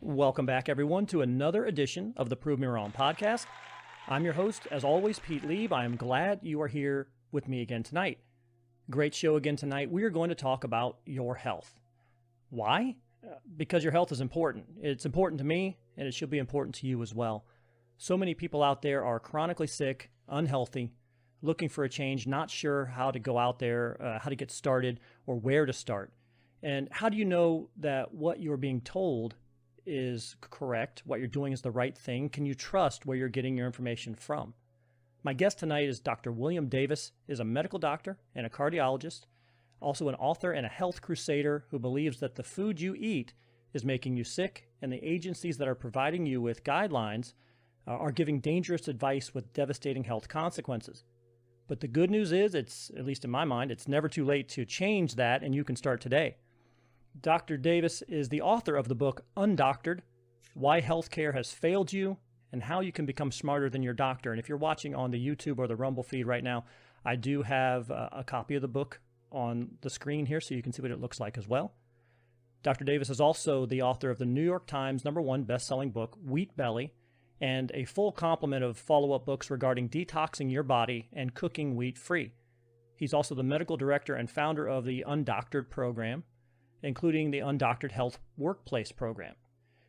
Welcome back, everyone, to another edition of the Prove Me Wrong podcast. I'm your host, as always, Pete Lieb. I am glad you are here with me again tonight. Great show again tonight. We are going to talk about your health. Why? Because your health is important. It's important to me, and it should be important to you as well. So many people out there are chronically sick, unhealthy, looking for a change, not sure how to go out there, how to get started, or where to start. And how do you know that what you're being told is correct, what you're doing is the right thing? Can you trust where you're getting your information from? My guest tonight is Dr. William Davis, is a medical doctor and a cardiologist, also an author and a health crusader who believes that the food you eat is making you sick, and the agencies that are providing you with guidelines are giving dangerous advice with devastating health consequences. But the good news is, it's, at least in my mind, it's never too late to change that, and you can start today. Dr. Davis is the author of the book Undoctored, Why Healthcare Has Failed You and How You Can Become Smarter Than Your Doctor. And if you're watching on the YouTube or the Rumble feed right now, I do have a copy of the book on the screen here so you can see what it looks like as well. Dr. Davis is also the author of the New York Times #1 best-selling book, Wheat Belly, and a full complement of follow-up books regarding detoxing your body and cooking wheat-free. He's also the medical director and founder of the Undoctored program, including the Undoctored Health Workplace program.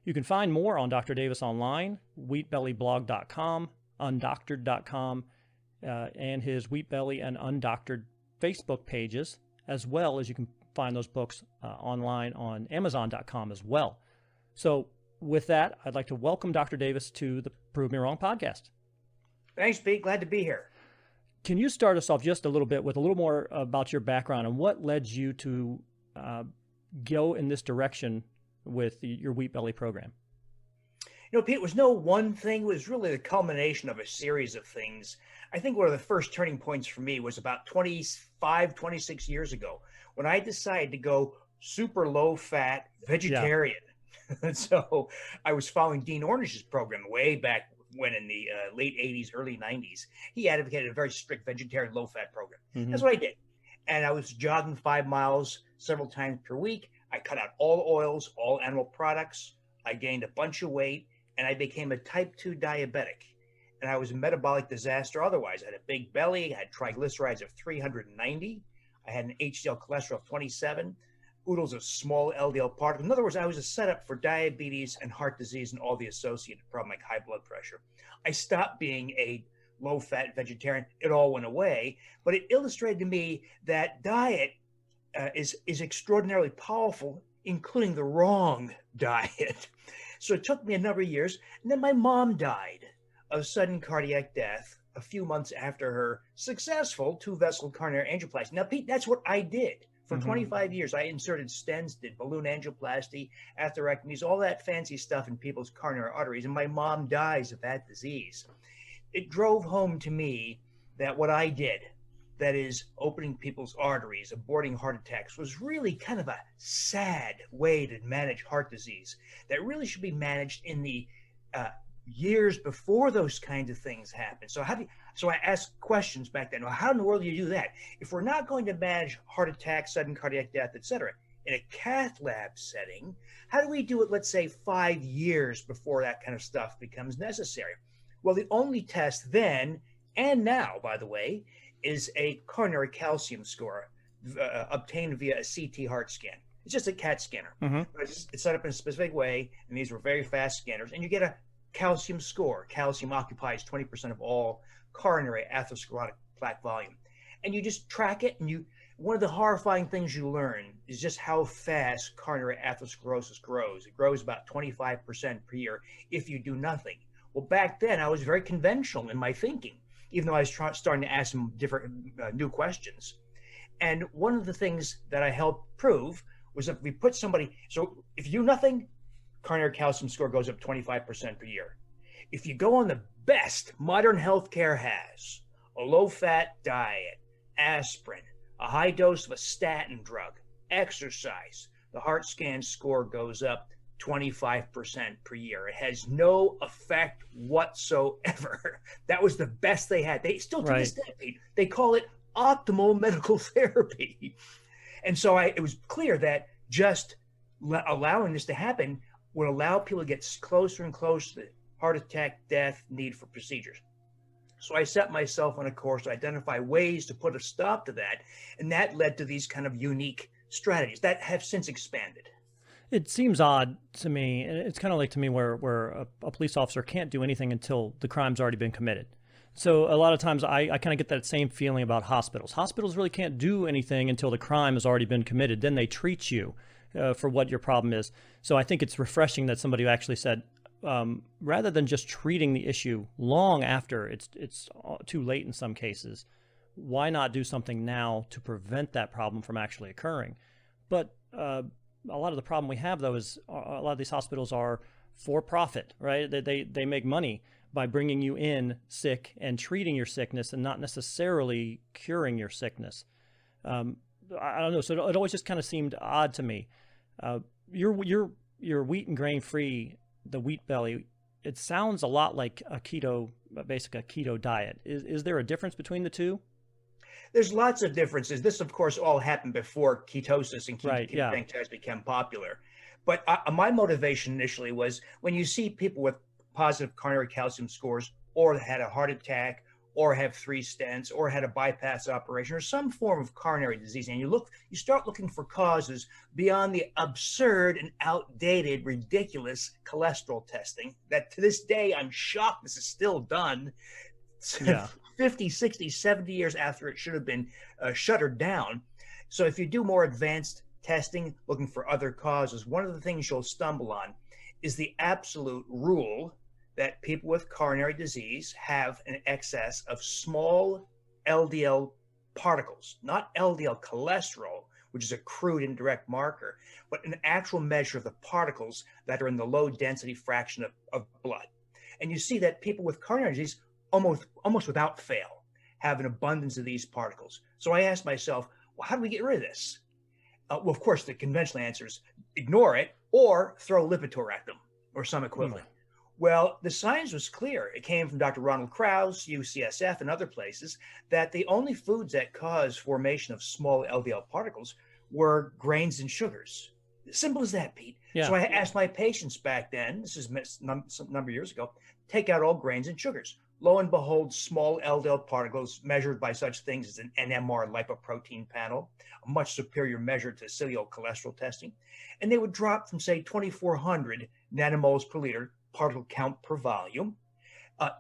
You can find more on Dr. Davis online, wheatbellyblog.com, undoctored.com, and his Wheat Belly and Undoctored Facebook pages, as well as you can find those books online on amazon.com as well. So with that, I'd like to welcome Dr. Davis to the Prove Me Wrong podcast. Thanks, Pete. Glad to be here. Can you start us off just a little bit with a little more about your background and what led you to go in this direction with your Wheat Belly program? You know, Pete, it was no one thing. It was really the culmination of a series of things. I think one of the first turning points for me was about 25, 26 years ago when I decided to go super low-fat vegetarian. Yeah. So I was following Dean Ornish's program way back when in the late 80s, early 90s. He advocated a very strict vegetarian low-fat program. Mm-hmm. That's what I did. And I was jogging 5 miles several times per week. I cut out all oils, all animal products. I gained a bunch of weight, and I became a type 2 diabetic. And I was a metabolic disaster otherwise. I had a big belly. I had triglycerides of 390. I had an HDL cholesterol of 27, oodles of small LDL particles. In other words, I was a setup for diabetes and heart disease and all the associated problems like high blood pressure. I stopped being a low-fat vegetarian. It all went away, but it illustrated to me that diet is extraordinarily powerful, including the wrong diet. So it took me a number of years, and then my mom died of sudden cardiac death a few months after her successful 2-vessel coronary angioplasty. Now, Pete, that's what I did. For 25 years, I inserted stents, did balloon angioplasty, atherectomies, all that fancy stuff in people's coronary arteries, and my mom dies of that disease. It drove home to me that what I did, that is opening people's arteries, aborting heart attacks, was really kind of a sad way to manage heart disease that really should be managed in the years before those kinds of things happen. So I asked questions back then. Well, how in the world do you do that? If we're not going to manage heart attack, sudden cardiac death, et cetera, in a cath lab setting, how do we do it, let's say, 5 years before that kind of stuff becomes necessary? Well, the only test then, and now, by the way, is a coronary calcium score obtained via a CT heart scan. It's just a CAT scanner. Mm-hmm. It's set up in a specific way, and these were very fast scanners, and you get a calcium score. Calcium occupies 20% of all coronary atherosclerotic plaque volume. And you just track it, and one of the horrifying things you learn is just how fast coronary atherosclerosis grows. It grows about 25% per year if you do nothing. Well, back then, I was very conventional in my thinking, even though I was starting to ask some different new questions. And one of the things that I helped prove was that we put somebody, so if you do nothing, coronary calcium score goes up 25% per year. If you go on the best modern healthcare has, a low-fat diet, aspirin, a high dose of a statin drug, exercise, the heart scan score goes up 25% per year. It has no effect whatsoever. That was the best they had. They still to this day, they call it optimal medical therapy. And so it was clear that just allowing this to happen, would allow people to get closer and closer to heart attack, death, need for procedures. So I set myself on a course to identify ways to put a stop to that. And that led to these kind of unique strategies that have since expanded. It seems odd to me, and it's kind of like to me where a police officer can't do anything until the crime's already been committed. So a lot of times I kind of get that same feeling about hospitals. Hospitals really can't do anything until the crime has already been committed. Then they treat you for what your problem is. So I think it's refreshing that somebody actually said, rather than just treating the issue long after it's too late in some cases, why not do something now to prevent that problem from actually occurring? But a lot of the problem we have, though, is a lot of these hospitals are for profit, right? They make money by bringing you in sick and treating your sickness and not necessarily curing your sickness. I don't know. So it always just kind of seemed odd to me. Your wheat and grain free, the Wheat Belly, it sounds a lot like a keto diet. Is there a difference between the two? There's lots of differences. This, of course, all happened before ketosis and ketogenic diets became popular. But my motivation initially was when you see people with positive coronary calcium scores, or had a heart attack, or have 3 stents, or had a bypass operation, or some form of coronary disease, and you start looking for causes beyond the absurd and outdated, ridiculous cholesterol testing that to this day, I'm shocked this is still done. Yeah. 50, 60, 70 years after it should have been shuttered down. So if you do more advanced testing, looking for other causes, one of the things you'll stumble on is the absolute rule that people with coronary disease have an excess of small LDL particles, not LDL cholesterol, which is a crude indirect marker, but an actual measure of the particles that are in the low density fraction of blood. And you see that people with coronary disease almost without fail have an abundance of these particles. So I asked myself, well, how do we get rid of this? Well, of course, the conventional answer is ignore it or throw Lipitor at them or some equivalent. Well, the science was clear. It came from Dr. Ronald Krauss, UCSF, and other places, that the only foods that cause formation of small LDL particles were grains and sugars. Simple as that, Pete. Yeah. So I asked my patients back then, this is a number of years ago, take out all grains and sugars. Lo and behold, small LDL particles measured by such things as an NMR lipoprotein panel, a much superior measure to serial cholesterol testing. And they would drop from, say, 2,400 nanomoles per liter, particle count per volume,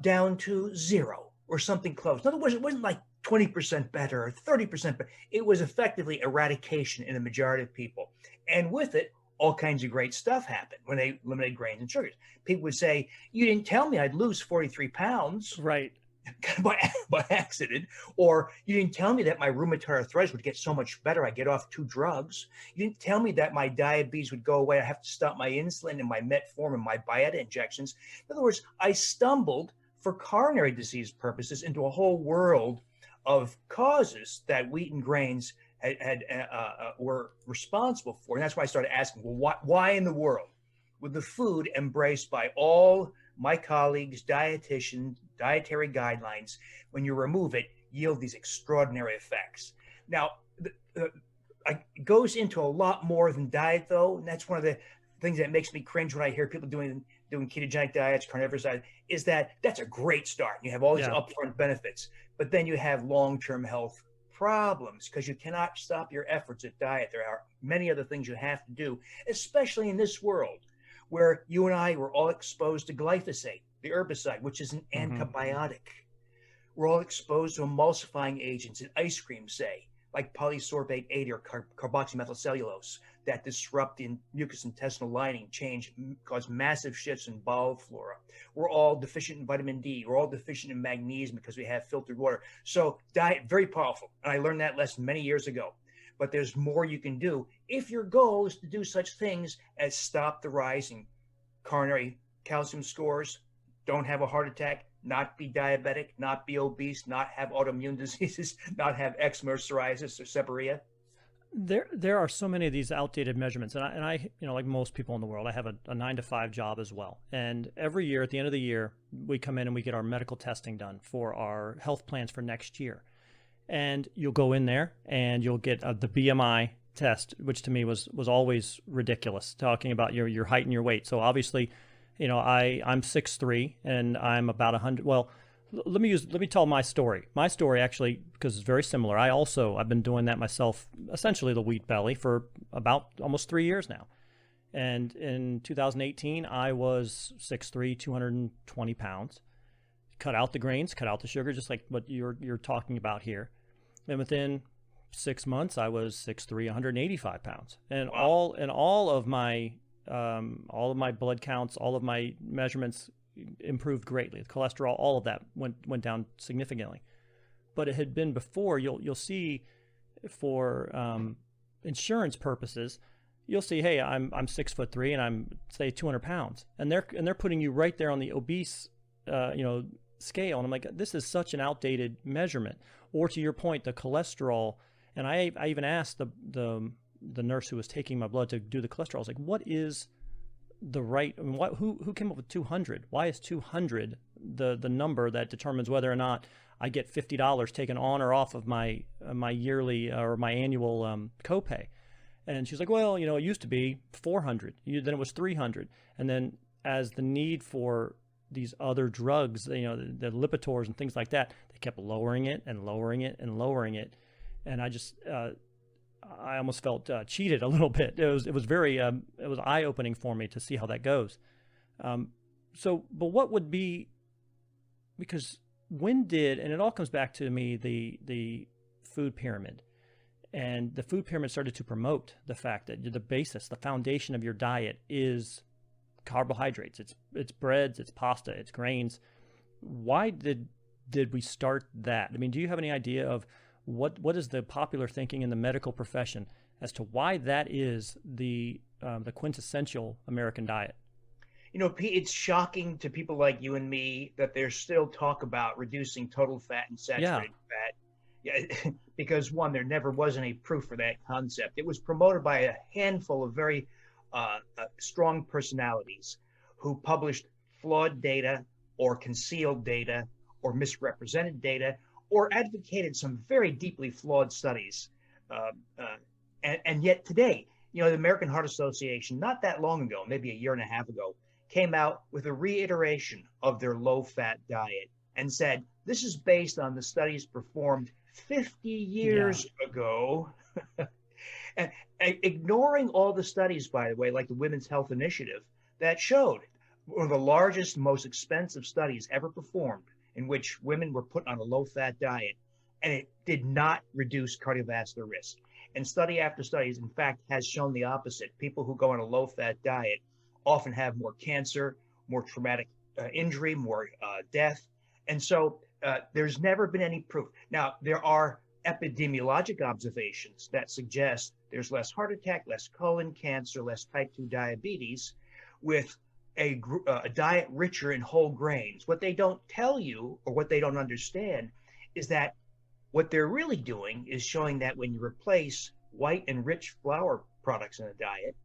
down to 0 or something close. In other words, it wasn't like 20% better or 30% better. It was effectively eradication in the majority of people. And with it, all kinds of great stuff happened when they eliminated grains and sugars. People would say, you didn't tell me I'd lose 43 pounds. Right. by accident. Or you didn't tell me that my rheumatoid arthritis would get so much better. I get off 2 drugs. You didn't tell me that my diabetes would go away. I have to stop my insulin and my metformin and my Byetta injections. In other words, I stumbled for coronary disease purposes into a whole world of causes that wheat and grains were responsible for. And that's why I started asking, well, why in the world would the food embraced by all my colleagues, dietitians, dietary guidelines, when you remove it, yield these extraordinary effects? Now, it goes into a lot more than diet, though, and that's one of the things that makes me cringe when I hear people doing ketogenic diets, carnivorous diets, is that that's a great start. You have all these upfront benefits, but then you have long-term health problems because you cannot stop your efforts at diet. There are many other things you have to do, especially in this world where you and I were all exposed to glyphosate, the herbicide, which is an antibiotic. We're all exposed to emulsifying agents in ice cream, say, like polysorbate 80 or carboxymethylcellulose that disrupt the mucous intestinal lining, cause massive shifts in bowel flora. We're all deficient in vitamin D. We're all deficient in magnesium because we have filtered water. So diet, very powerful. And I learned that lesson many years ago. But there's more you can do if your goal is to do such things as stop the rising coronary calcium scores, don't have a heart attack, not be diabetic, not be obese, not have autoimmune diseases, not have eczema or psoriasis or seborrhea. There are so many of these outdated measurements, and I like most people in the world, I have a 9-to-5 job as well. And every year, at the end of the year, we come in and we get our medical testing done for our health plans for next year. And you'll go in there and you'll get the BMI test, which to me was always ridiculous, talking about your height and your weight. So obviously, I'm 6'3", and I'm about 100. Well, let me tell my story. My story actually, because it's very similar. I've been doing that myself, essentially the Wheat Belly, for about almost 3 years now. And in 2018, I was 6'3", 220 pounds. Cut out the grains, cut out the sugar, just like what you're talking about here. And within 6 months, I was 6'3", 185 pounds. And wow. all of my blood counts, all of my measurements improved greatly. The cholesterol, all of that went down significantly. But it had been before. You'll see, for insurance purposes, you'll see, hey, I'm 6'3" and I'm, say, 200 pounds, and they're putting you right there on the obese scale, and I'm like, this is such an outdated measurement. Or to your point, the cholesterol, and I even asked the nurse who was taking my blood to do the cholesterol. I was like, what is the right? I mean, who came up with 200? Why is 200 the number that determines whether or not I get $50 taken on or off of my yearly or my annual copay? And she's like, well, it used to be 400, then it was 300, and then as the need for these other drugs, the Lipitors and things like that, they kept lowering it and lowering it and lowering it, and I just I almost felt cheated a little bit. It was very it was eye-opening for me to see how that goes. But what would be, because when did, and it all comes back to me, the food pyramid. And the food pyramid started to promote the fact that the basis, the foundation of your diet is carbohydrates. It's breads, it's pasta, it's grains. Why did we start that? I mean, do you have any idea of what is the popular thinking in the medical profession as to why that is the quintessential American diet? Pete, it's shocking to people like you and me that there's still talk about reducing total fat and saturated fat. Yeah, because one, there never was any proof for that concept. It was promoted by a handful of very strong personalities who published flawed data or concealed data or misrepresented data or advocated some very deeply flawed studies. And yet today, the American Heart Association, not that long ago, maybe a year and a half ago, came out with a reiteration of their low-fat diet and said, this is based on the studies performed 50 years ago, and ignoring all the studies, by the way, like the Women's Health Initiative, that showed one of the largest, most expensive studies ever performed in which women were put on a low-fat diet, and it did not reduce cardiovascular risk. And study after study, in fact, has shown the opposite. People who go on a low-fat diet often have more cancer, more traumatic injury, more death. And so there's never been any proof. Now, there are epidemiologic observations that suggest there's less heart attack, less colon cancer, less type 2 diabetes with a diet richer in whole grains. What they don't tell you, or what they don't understand, is that what they're really doing is showing that when you replace white and rich flour products in a diet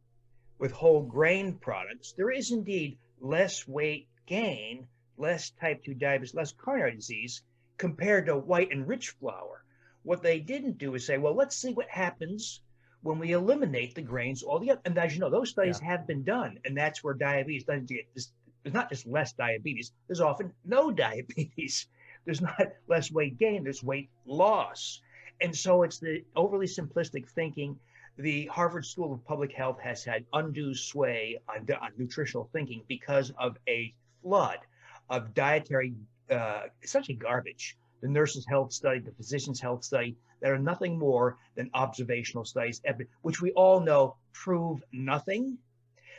with whole grain products, there is indeed less weight gain, less type 2 diabetes, less coronary disease compared to white and rich flour. What they didn't do is say, well, let's see what happens when we eliminate the grains altogether. And as you know, those studies have been done, and that's where diabetes doesn't get this. There's not just less diabetes, there's often no diabetes. There's not less weight gain, there's weight loss. And so it's the overly simplistic thinking. The Harvard School of Public Health has had undue sway on nutritional thinking because of a flood of dietary, essentially garbage. The nurses' health study, the physician's health study, that are nothing more than observational studies, which we all know prove nothing.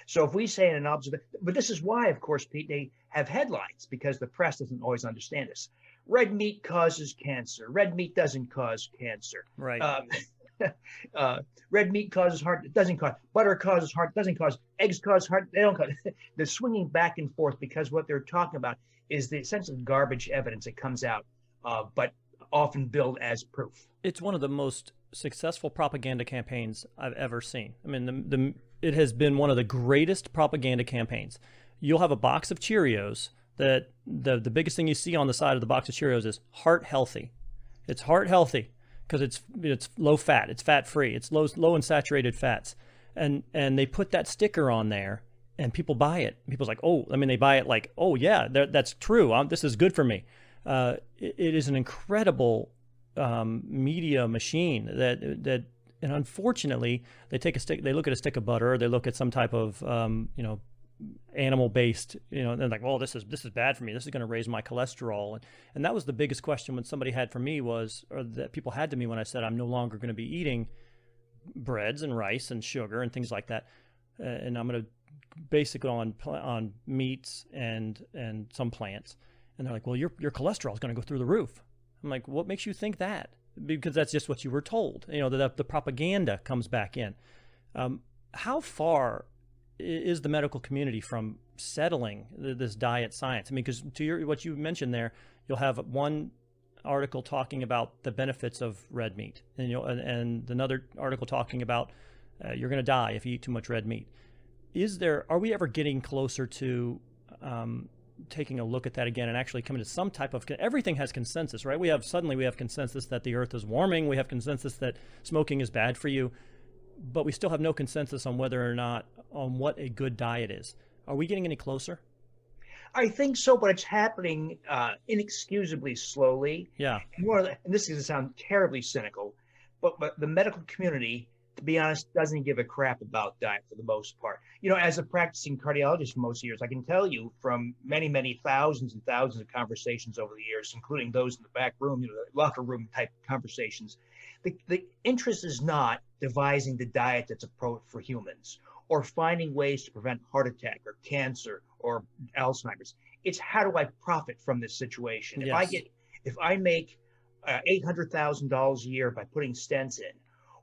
So if we say in an observation, but this is why, of course, Pete, they have headlines, because the press doesn't always understand this. Red meat causes cancer. Red meat doesn't cause cancer. Right. Red meat causes heart, it doesn't cause. Butter causes heart, doesn't cause. Eggs cause heart, they don't cause. They're swinging back and forth because what they're talking about is the essentially garbage evidence that comes out, but often billed as proof. It's one of the most successful propaganda campaigns I've ever seen. I mean, it has been one of the greatest propaganda campaigns. You'll have a box of Cheerios that the biggest thing you see on the side of the box of Cheerios is heart healthy. It's heart healthy. because it's low fat, it's fat free, it's low in saturated fats, and they put that sticker on there, and people buy it. People's like, oh, I mean, they buy it like, oh yeah, that's true. This is good for me. It is an incredible media machine that, and unfortunately, they look at a stick of butter, or they look at some type of animal-based, they're like, well, this is bad for me. This is going to raise my cholesterol. And that was the biggest question when somebody had for me or that people had to me when I said I'm no longer going to be eating breads and rice and sugar and things like that, and I'm going to basically on meats and some plants. And they're like, well, your cholesterol is going to go through the roof. I'm like, what makes you think that? Because that's just what you were told. The propaganda comes back in. How far is the medical community from settling this diet science? I mean, because what you mentioned there, you'll have one article talking about the benefits of red meat, and another article talking about you're going to die if you eat too much red meat. Are we ever getting closer to taking a look at that again and actually coming to some type of, everything has consensus, right? We have consensus that the earth is warming. We have consensus that smoking is bad for you, but we still have no consensus on what a good diet is. Are we getting any closer? I think so, but it's happening inexcusably slowly. Yeah. And this is going to sound terribly cynical, but the medical community, to be honest, doesn't give a crap about diet for the most part. As a practicing cardiologist for most years, I can tell you from many, many thousands and thousands of conversations over the years, including those in the back room, the locker room type conversations, the interest is not devising the diet that's appropriate for humans or finding ways to prevent heart attack or cancer or Alzheimer's. It's how do I profit from this situation? Yes. If I make $800,000 a year by putting stents in,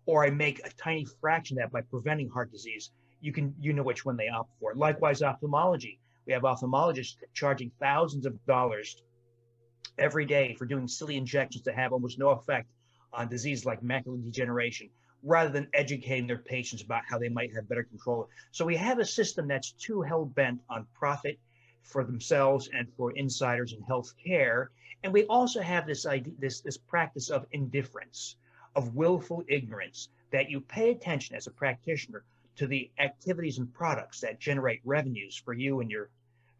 or I make a tiny fraction of that by preventing heart disease, you know which one they opt for. Likewise, ophthalmology. We have ophthalmologists charging thousands of dollars every day for doing silly injections that have almost no effect on disease like macular degeneration, rather than educating their patients about how they might have better control. So we have a system that's too hell-bent on profit for themselves and for insiders in healthcare. And we also have this idea, this practice of indifference, of willful ignorance, that you pay attention as a practitioner to the activities and products that generate revenues for you and your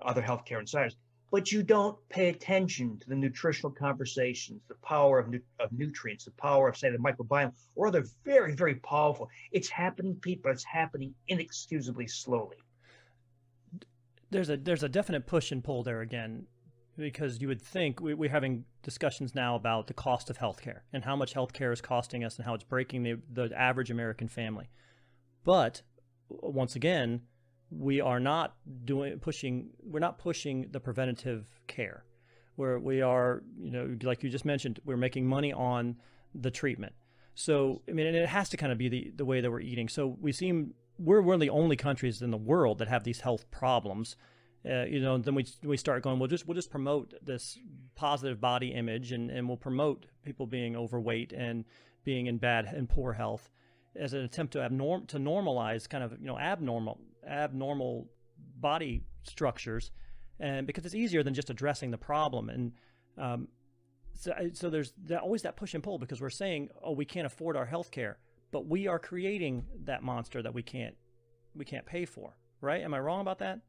other healthcare insiders, but you don't pay attention to the nutritional conversations, the power of nutrients, the power of, say, the microbiome, or other very, very powerful. It's happening, Pete, but it's happening inexcusably slowly. There's a definite push and pull there again, because you would think we're having discussions now about the cost of healthcare and how much healthcare is costing us and how it's breaking the average American family. But once again, we're not pushing the preventative care, where we are, like you just mentioned, we're making money on the treatment. So, I mean, and it has to kind of be the way that we're eating. So we're one of the only countries in the world that have these health problems. Then we start going, we'll just promote this positive body image, and we'll promote people being overweight and being in bad and poor health as an attempt to normalize kind of abnormal body structures, and because it's easier than just addressing the problem. And so there's always that push and pull, because we're saying, oh, we can't afford our health care, but we are creating that monster that we can't pay for, right? Am I wrong about that?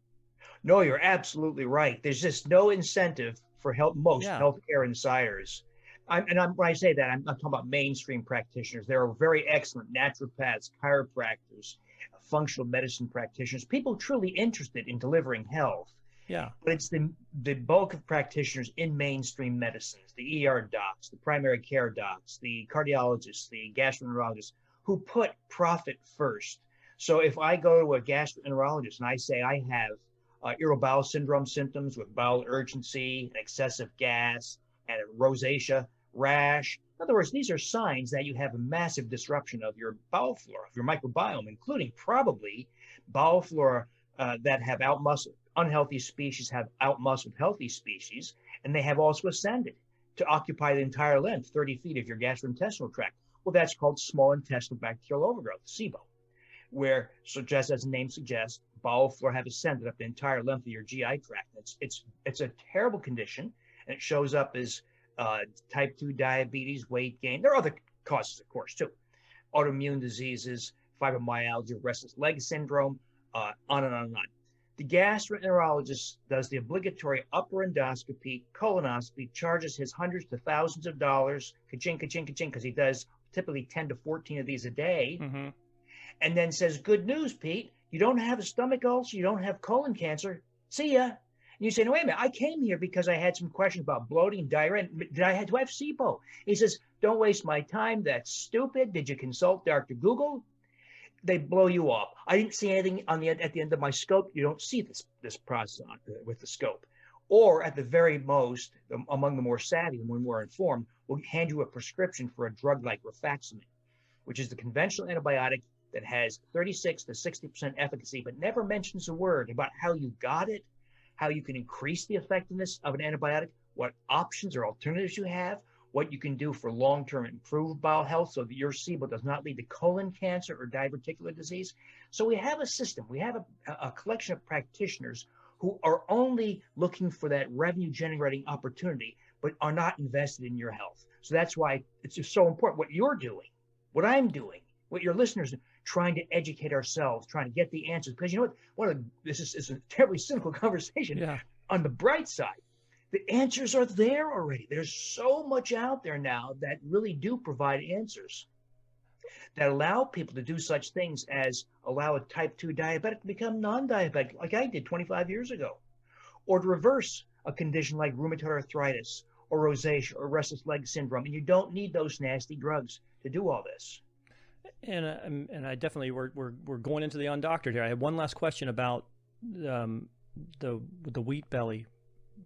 No, you're absolutely right. There's just no incentive for most healthcare insiders. When I say that, I'm talking about mainstream practitioners. There are very excellent naturopaths, chiropractors, functional medicine practitioners, people truly interested in delivering health. Yeah. But it's the bulk of practitioners in mainstream medicines, the ER docs, the primary care docs, the cardiologists, the gastroenterologists, who put profit first. So if I go to a gastroenterologist and I say I have irritable bowel syndrome symptoms with bowel urgency and excessive gas and rosacea, rash. In other words, these are signs that you have a massive disruption of your bowel flora, of your microbiome, including probably bowel flora that have outmuscled. Unhealthy species have outmuscled healthy species, and they have also ascended to occupy the entire length, 30 feet of your gastrointestinal tract. Well, that's called small intestinal bacterial overgrowth, SIBO, where, so just as the name suggests, bowel flora have ascended up the entire length of your GI tract. It's a terrible condition, and it shows up as type 2 diabetes, weight gain. There are other causes, of course, too. Autoimmune diseases, fibromyalgia, restless leg syndrome, on and on and on. The gastroenterologist does the obligatory upper endoscopy, colonoscopy, charges his hundreds to thousands of dollars, ka-ching, ka-ching, ka-ching, because he does typically 10 to 14 of these a day, and then says, good news, Pete, you don't have a stomach ulcer, you don't have colon cancer, see ya. And you say, no, wait a minute, I came here because I had some questions about bloating, diarrhea, do I have SIBO? He says, don't waste my time, that's stupid, did you consult Dr. Google? They blow you off. I didn't see anything at the end of my scope. You don't see this process with the scope. Or at the very most, among the more savvy and more informed, will hand you a prescription for a drug like rifaximin, which is the conventional antibiotic that has 36 to 60% efficacy, but never mentions a word about how you got it, how you can increase the effectiveness of an antibiotic, what options or alternatives you have, what you can do for long-term improved bowel health so that your SIBO does not lead to colon cancer or diverticular disease. So we have a system, we have a collection of practitioners who are only looking for that revenue-generating opportunity, but are not invested in your health. So that's why it's just so important what you're doing, what I'm doing, what your listeners are trying to educate ourselves, trying to get the answers. Because you know what? This is a terribly cynical conversation. Yeah. On the bright side, the answers are there already. There's so much out there now that really do provide answers that allow people to do such things as allow a type 2 diabetic to become non-diabetic, like I did 25 years ago, or to reverse a condition like rheumatoid arthritis or rosacea or restless leg syndrome. And you don't need those nasty drugs to do all this. And I definitely, we're going into the undoctored here. I have one last question about the wheat belly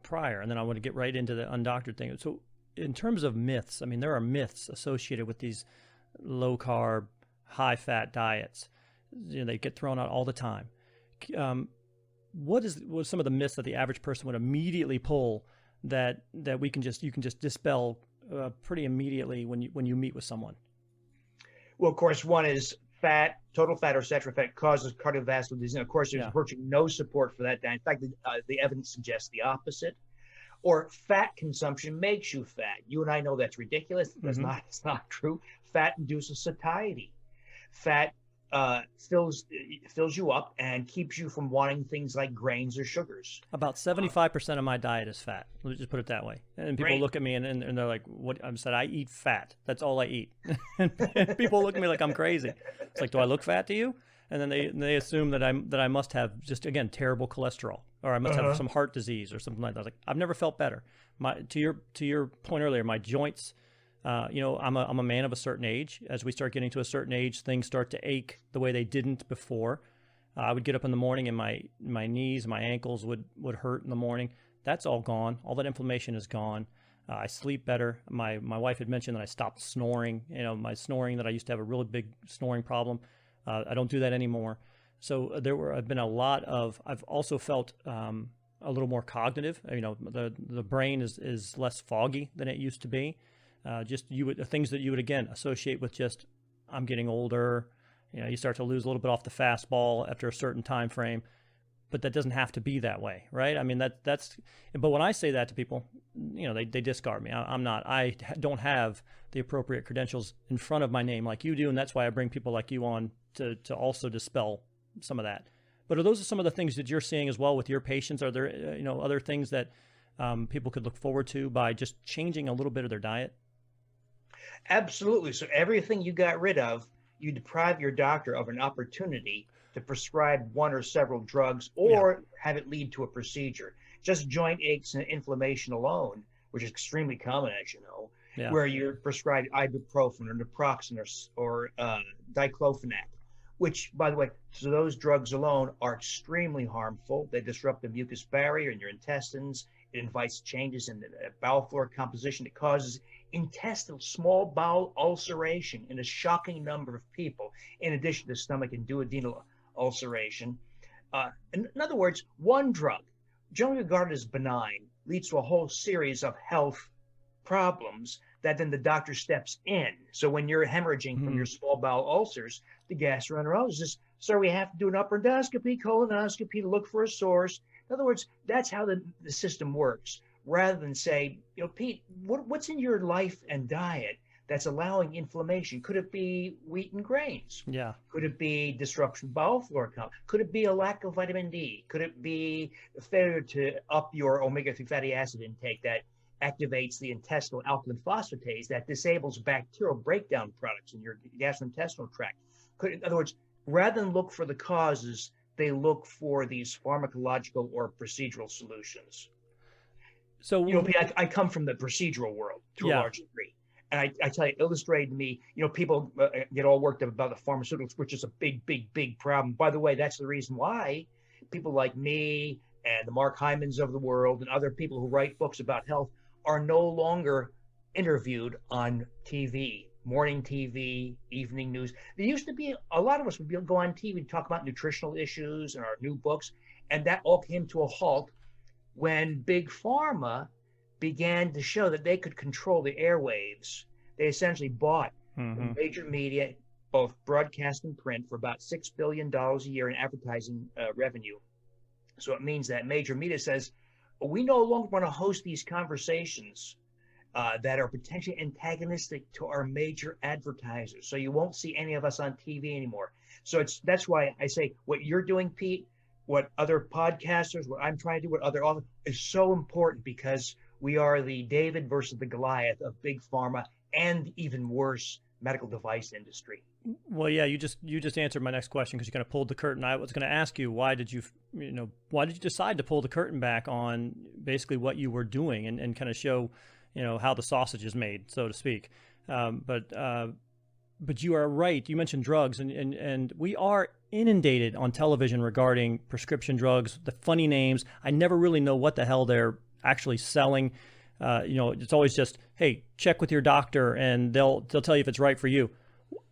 prior, and then I want to get right into the undoctored thing. So in terms of myths, I mean, there are myths associated with these low carb, high fat diets. You know, they get thrown out all the time. What some of the myths that the average person would immediately pull that you can just dispel pretty immediately when you meet with someone? Well, of course, one is fat, total fat or saturated fat causes cardiovascular disease. And of course, there's virtually no support for that. In fact, the evidence suggests the opposite. Or fat consumption makes you fat. You and I know that's ridiculous. That's it's not true. Fat induces satiety. Fat fills you up and keeps you from wanting things like grains or sugars. About 75% of my diet is fat. Let's just put it that way. And people look at me and they're like, "What?" I said, "I eat fat. That's all I eat." And people look at me like I'm crazy. It's like, "Do I look fat to you?" And then they assume that I must have just, again, terrible cholesterol, or I must have some heart disease or something like that. I was like, I've never felt better. To your point earlier, my joints. I'm a man of a certain age. As we start getting to a certain age, things start to ache the way they didn't before. I would get up in the morning and my knees, my ankles would hurt in the morning. That's all gone. All that inflammation is gone. I sleep better. My wife had mentioned that I stopped snoring. You know, my snoring, that I used to have a really big snoring problem. I don't do that anymore. So I've been a lot of. I've also felt a little more cognitive. You know, the brain is less foggy than it used to be. Things that you would again associate with just, I'm getting older. You know, you start to lose a little bit off the fastball after a certain time frame, but that doesn't have to be that way, right? I mean, but when I say that to people, you know, they discard me. I don't have the appropriate credentials in front of my name like you do, and that's why I bring people like you on to also dispel some of that. But are those some of the things that you're seeing as well with your patients? Are there other things that people could look forward to by just changing a little bit of their diet? Absolutely. So everything you got rid of, you deprive your doctor of an opportunity to prescribe one or several drugs or have it lead to a procedure. Just joint aches and inflammation alone, which is extremely common, as you know, where you're prescribed ibuprofen or naproxen or diclofenac, which, by the way, so those drugs alone are extremely harmful. They disrupt the mucus barrier in your intestines. It invites changes in the bowel flora composition. It causes intestinal small bowel ulceration in a shocking number of people, in addition to stomach and duodenal ulceration. In other words, one drug, generally regarded as benign, leads to a whole series of health problems that then the doctor steps in. So when you're hemorrhaging from your small bowel ulcers, the gastroenterologist says, "Sir, we have to do an upper endoscopy, colonoscopy to look for a source." In other words, that's how the system works. Rather than say, Pete, what's in your life and diet that's allowing inflammation? Could it be wheat and grains? Yeah. Could it be disruption of bowel flora count? Could it be a lack of vitamin D? Could it be a failure to up your omega-3 fatty acid intake that activates the intestinal alkaline phosphatase that disables bacterial breakdown products in your gastrointestinal tract? In other words, rather than look for the causes, they look for these pharmacological or procedural solutions. So, Pete, I come from the procedural world to a large degree. And I tell you, illustrated to me, people get all worked up about the pharmaceuticals, which is a big, big, big problem. By the way, that's the reason why people like me and the Mark Hymans of the world and other people who write books about health are no longer interviewed on TV, morning TV, evening news. There used to be, a lot of us would go on TV and talk about nutritional issues and our new books, and that all came to a halt when Big Pharma began to show that they could control the airwaves. They essentially bought major media, both broadcast and print, for about $6 billion a year in advertising revenue. So it means that major media says, we no longer want to host these conversations that are potentially antagonistic to our major advertisers. So you won't see any of us on TV anymore. So that's why I say what you're doing, Pete, what other podcasters, what I'm trying to do, what other authors, is so important, because we are the David versus the Goliath of Big Pharma and, even worse, medical device industry. Well, yeah, you just answered my next question, because you kind of pulled the curtain. I was going to ask you, why did you decide to pull the curtain back on basically what you were doing and kind of show, how the sausage is made, so to speak. But you are right. You mentioned drugs, and we are inundated on television regarding prescription drugs, the funny names. I never really know what the hell they're actually selling. It's always just, hey, check with your doctor and they'll tell you if it's right for you.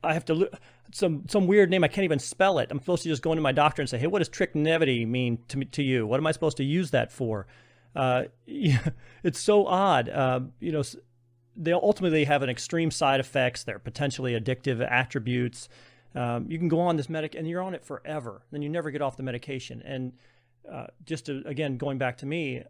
I have to look some weird name. I can't even spell it. I'm supposed to just go into my doctor and say, hey, what does trichonevity mean to you? What am I supposed to use that for? It's so odd. They'll ultimately have an extreme side effects. They're potentially addictive attributes. You can go on this and you're on it forever. Then you never get off the medication. And again, going back to me,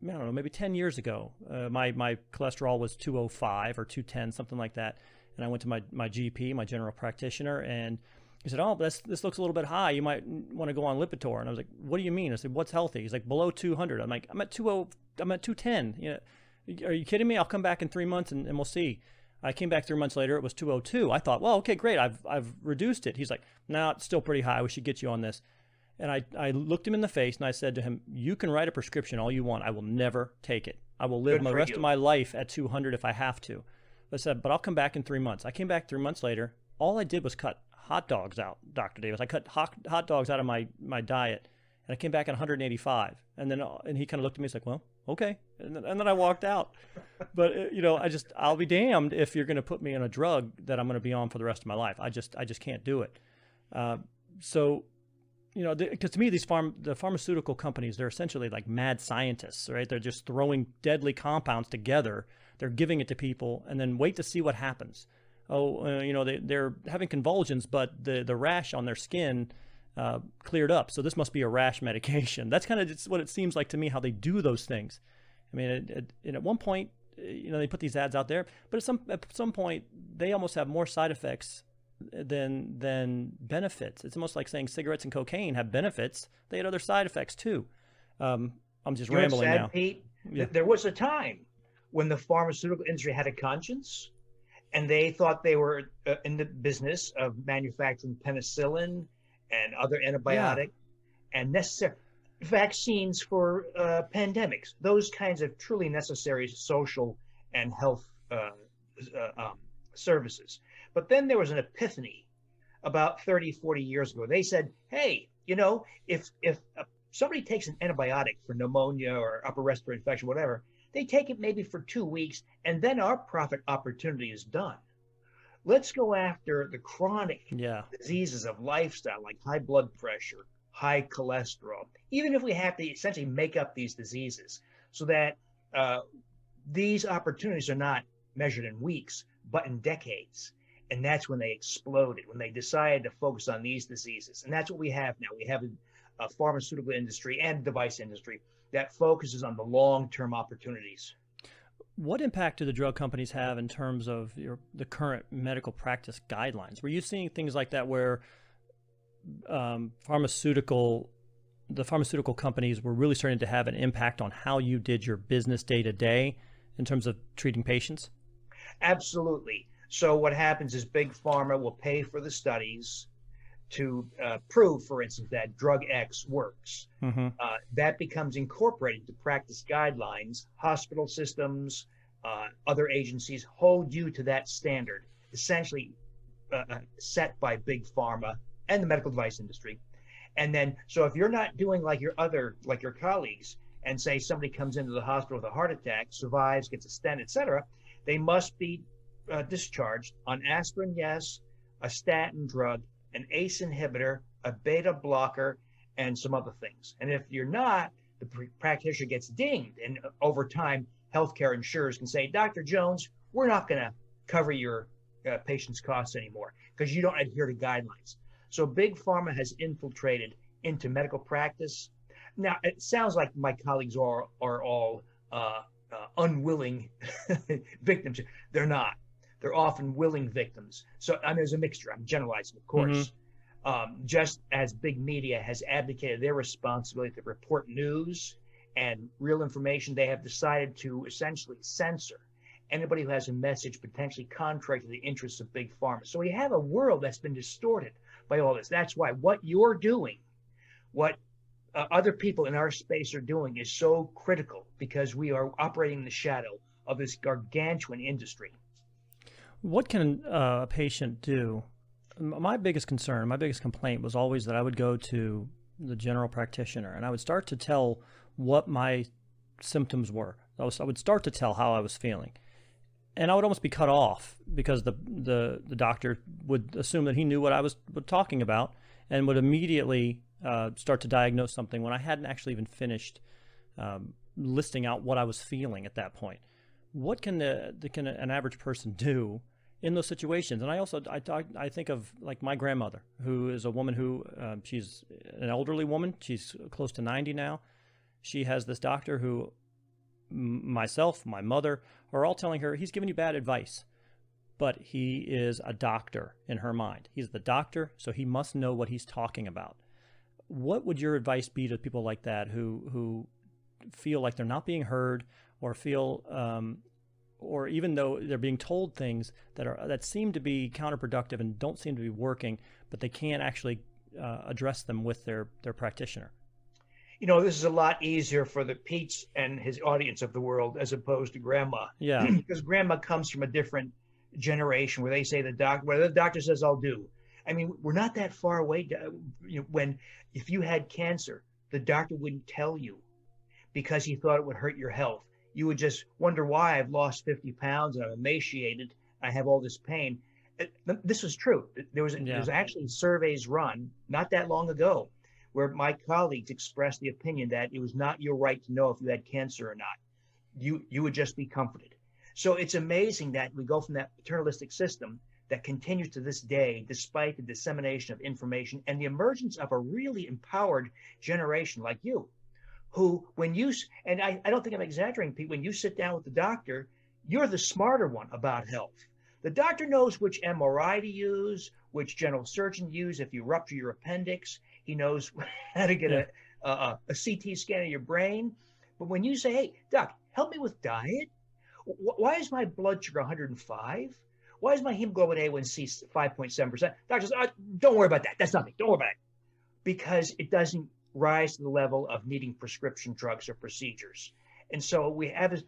I don't know, maybe 10 years ago, my cholesterol was 205 or 210, something like that. And I went to my GP, my general practitioner, and he said, oh, this looks a little bit high. You might want to go on Lipitor. And I was like, what do you mean? I said, what's healthy? He's like, below 200. I'm like, I'm at 210. Are you kidding me? I'll come back in 3 months and we'll see. I came back 3 months later. It was 202. I thought, well, okay, great. I've reduced it. He's like, no, it's still pretty high. We should get you on this. And I looked him in the face and I said to him, you can write a prescription all you want. I will never take it. I will live the rest of my life at 200 if I have to. I said, but I'll come back in 3 months. I came back 3 months later. All I did was cut hot dogs out, Dr. Davis. I cut hot dogs out of my diet. And I came back at 185. And he kind of looked at me. He's like, well, okay. And then I walked out. But, I'll be damned if you're going to put me on a drug that I'm going to be on for the rest of my life. I just can't do it. Because to me, the pharmaceutical companies, they're essentially like mad scientists, right? They're just throwing deadly compounds together. They're giving it to people and then wait to see what happens. They're having convulsions, but the rash on their skin cleared up. So this must be a rash medication. That's kind of just what it seems like to me, how they do those things. I mean, at one point, they put these ads out there, but at some point, they almost have more side effects than benefits. It's almost like saying cigarettes and cocaine have benefits. They had other side effects too. I'm just rambling now. Pete? Yeah. There was a time when the pharmaceutical industry had a conscience, and they thought they were in the business of manufacturing penicillin and other antibiotic and necessary vaccines for pandemics, those kinds of truly necessary social and health services. But then there was an epiphany about 30, 40 years ago. They said, hey, if somebody takes an antibiotic for pneumonia or upper respiratory infection, whatever, they take it maybe for 2 weeks, and then our profit opportunity is done. Let's go after the chronic diseases of lifestyle, like high blood pressure, high cholesterol, even if we have to essentially make up these diseases so that these opportunities are not measured in weeks, but in decades. And that's when they exploded, when they decided to focus on these diseases. And that's what we have now. We have a pharmaceutical industry and device industry that focuses on the long-term opportunities. What impact do the drug companies have in terms of the current medical practice guidelines? Were you seeing things like that where the pharmaceutical companies were really starting to have an impact on how you did your business day to day in terms of treating patients? Absolutely. So what happens is Big Pharma will pay for the studies to prove, for instance, that drug X works. Mm-hmm. That becomes incorporated to practice guidelines. Hospital systems, other agencies hold you to that standard, essentially set by Big Pharma and the medical device industry. And then, so if you're not doing like your colleagues, and say somebody comes into the hospital with a heart attack, survives, gets a stent, etc., they must be discharged on aspirin, yes, a statin drug, an ACE inhibitor, a beta blocker, and some other things. And if you're not, the practitioner gets dinged. And over time, healthcare insurers can say, Dr. Jones, we're not going to cover your patient's costs anymore because you don't adhere to guidelines. So Big Pharma has infiltrated into medical practice. Now, it sounds like my colleagues are all unwilling victims. They're not. They're often willing victims. So there's a mixture. I'm generalizing, of course. Mm-hmm. Just as big media has abdicated their responsibility to report news and real information, they have decided to essentially censor anybody who has a message potentially contrary to the interests of Big Pharma. So we have a world that's been distorted by all this. That's why what you're doing, what other people in our space are doing is so critical, because we are operating in the shadow of this gargantuan industry. What can a patient do? My biggest concern, my biggest complaint was always that I would go to the general practitioner and I would start to tell what my symptoms were. I would start to tell how I was feeling. And I would almost be cut off because the doctor would assume that he knew what I was talking about and would immediately start to diagnose something when I hadn't actually even finished listing out what I was feeling at that point. What can an average person do in those situations? And I think of like my grandmother, who is a woman who she's an elderly woman. She's close to 90 now. She has this doctor who myself, my mother, are all telling her he's giving you bad advice, but he is a doctor in her mind. He's the doctor, so he must know what he's talking about. What would your advice be to people like that who feel like they're not being heard, or feel, or even though they're being told things that seem to be counterproductive and don't seem to be working, but they can't actually address them with their practitioner? You know, this is a lot easier for the Pete's and his audience of the world as opposed to Grandma. Yeah. Because Grandma comes from a different generation where they say whatever the doctor says, I'll do. I mean, we're not that far away. You know, if you had cancer, the doctor wouldn't tell you because he thought it would hurt your health. You would just wonder why I've lost 50 pounds and I'm emaciated. I have all this pain. This was true. There was actually surveys run not that long ago where my colleagues expressed the opinion that it was not your right to know if you had cancer or not. You would just be comforted. So it's amazing that we go from that paternalistic system that continues to this day, despite the dissemination of information and the emergence of a really empowered generation like you, who, when you, and I don't think I'm exaggerating, Pete, when you sit down with the doctor, you're the smarter one about health. The doctor knows which MRI to use, which general surgeon to use if you rupture your appendix. He knows how to get a CT scan of your brain. But when you say, hey, doc, help me with diet. Why is my blood sugar 105? Why is my hemoglobin A1C 5.7%? Doctor says, don't worry about that. That's nothing. Don't worry about it. Because it doesn't rise to the level of needing prescription drugs or procedures. And so we have this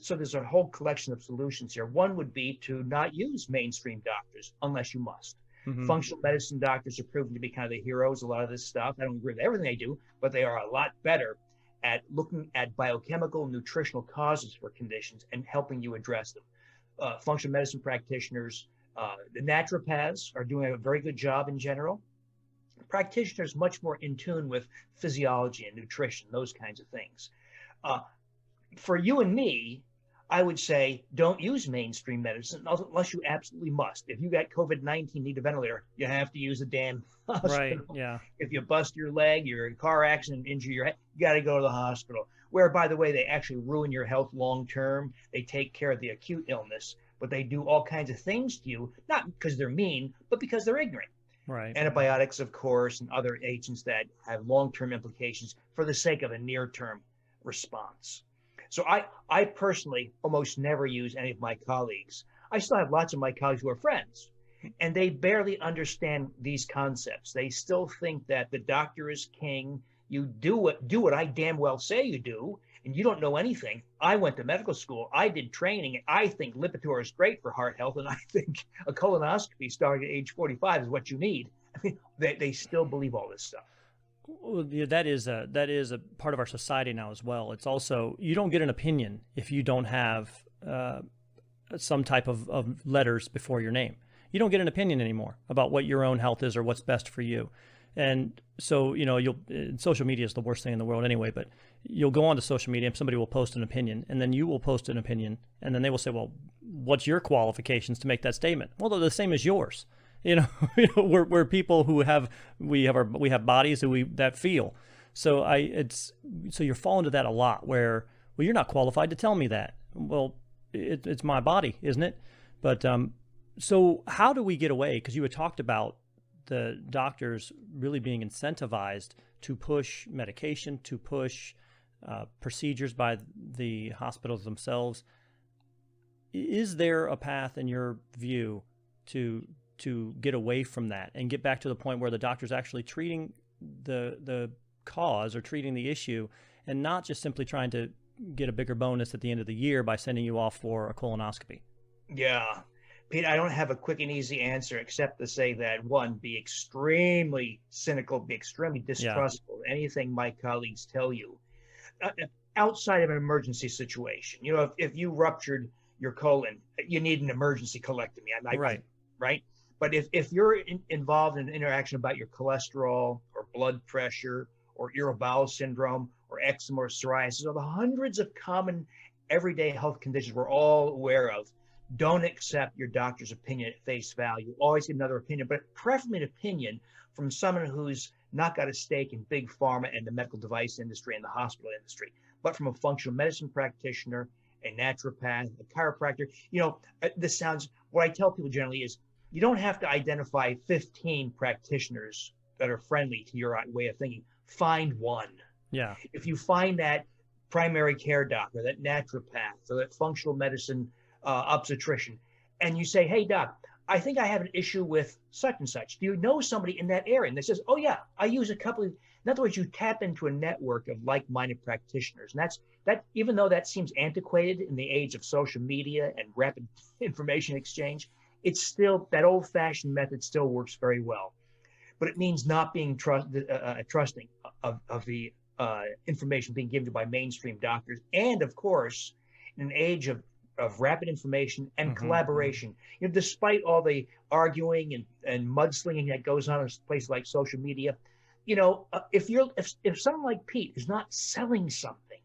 so there's a whole collection of solutions here. One would be to not use mainstream doctors unless you must. Mm-hmm. Functional medicine doctors are proven to be kind of the heroes, a lot of this stuff. I don't agree with everything they do, but they are a lot better at looking at biochemical and nutritional causes for conditions and helping you address them. Functional medicine practitioners, the naturopaths are doing a very good job in general. Practitioners much more in tune with physiology and nutrition, those kinds of things. For you and me, I would say don't use mainstream medicine unless you absolutely must. If you got COVID-19, need a ventilator, you have to use a damn hospital. Right, yeah. If you bust your leg, you're in a car accident, injure your head, you got to go to the hospital. where, by the way, they actually ruin your health long term. They take care of the acute illness, but they do all kinds of things to you, not because they're mean, but because they're ignorant. Right. Antibiotics, of course, and other agents that have long-term implications for the sake of a near-term response. So I personally almost never use any of my colleagues. I still have lots of my colleagues who are friends, and they barely understand these concepts. They still think that the doctor is king. You do what I damn well say you do, and you don't know anything. I went to medical school. I did training, and I think Lipitor is great for heart health, and I think a colonoscopy starting at age 45 is what you need. I mean, they still believe all this stuff. Well, yeah, that is a part of our society now as well. It's also, you don't get an opinion if you don't have some type of letters before your name. You don't get an opinion anymore about what your own health is or what's best for you. And so, social media is the worst thing in the world anyway, but you'll go onto social media and somebody will post an opinion, and then you will post an opinion, and then they will say, well, what's your qualifications to make that statement? Well, they're the same as yours. We're people who we have bodies that feel. So you're falling to that a lot where, well, you're not qualified to tell me that. Well, it's my body, isn't it? But so how do we get away? Because you had talked about the doctors really being incentivized to push medication, to push procedures by the hospitals themselves. Is there a path in your view to get away from that and get back to the point where the doctor's actually treating the cause or treating the issue, and not just simply trying to get a bigger bonus at the end of the year by sending you off for a colonoscopy? Yeah. Pete, I don't have a quick and easy answer except to say that, one, be extremely cynical, be extremely distrustful of anything my colleagues tell you. Outside of an emergency situation, if you ruptured your colon, you need an emergency colectomy. Right? But if you're involved in an interaction about your cholesterol or blood pressure or irritable bowel syndrome or eczema or psoriasis, or the hundreds of common everyday health conditions we're all aware of, don't accept your doctor's opinion at face value. Always get another opinion, but preferably an opinion from someone who's not got a stake in big pharma and the medical device industry and the hospital industry, but from a functional medicine practitioner, a naturopath, a chiropractor. What I tell people generally is, you don't have to identify 15 practitioners that are friendly to your way of thinking. Find one. Yeah. If you find that primary care doctor, that naturopath, or that functional medicine obstetrician, and you say, hey, doc, I think I have an issue with such and such. Do you know somebody in that area? And they says, oh, yeah, I use a couple of, in other words, you tap into a network of like-minded practitioners. And that, even though that seems antiquated in the age of social media and rapid information exchange, it's still, that old-fashioned method still works very well. But it means not being trusting of the information being given to by mainstream doctors. And, of course, in an age of rapid information and collaboration, despite all the arguing and mudslinging that goes on in places like social media, if someone like Pete is not selling something,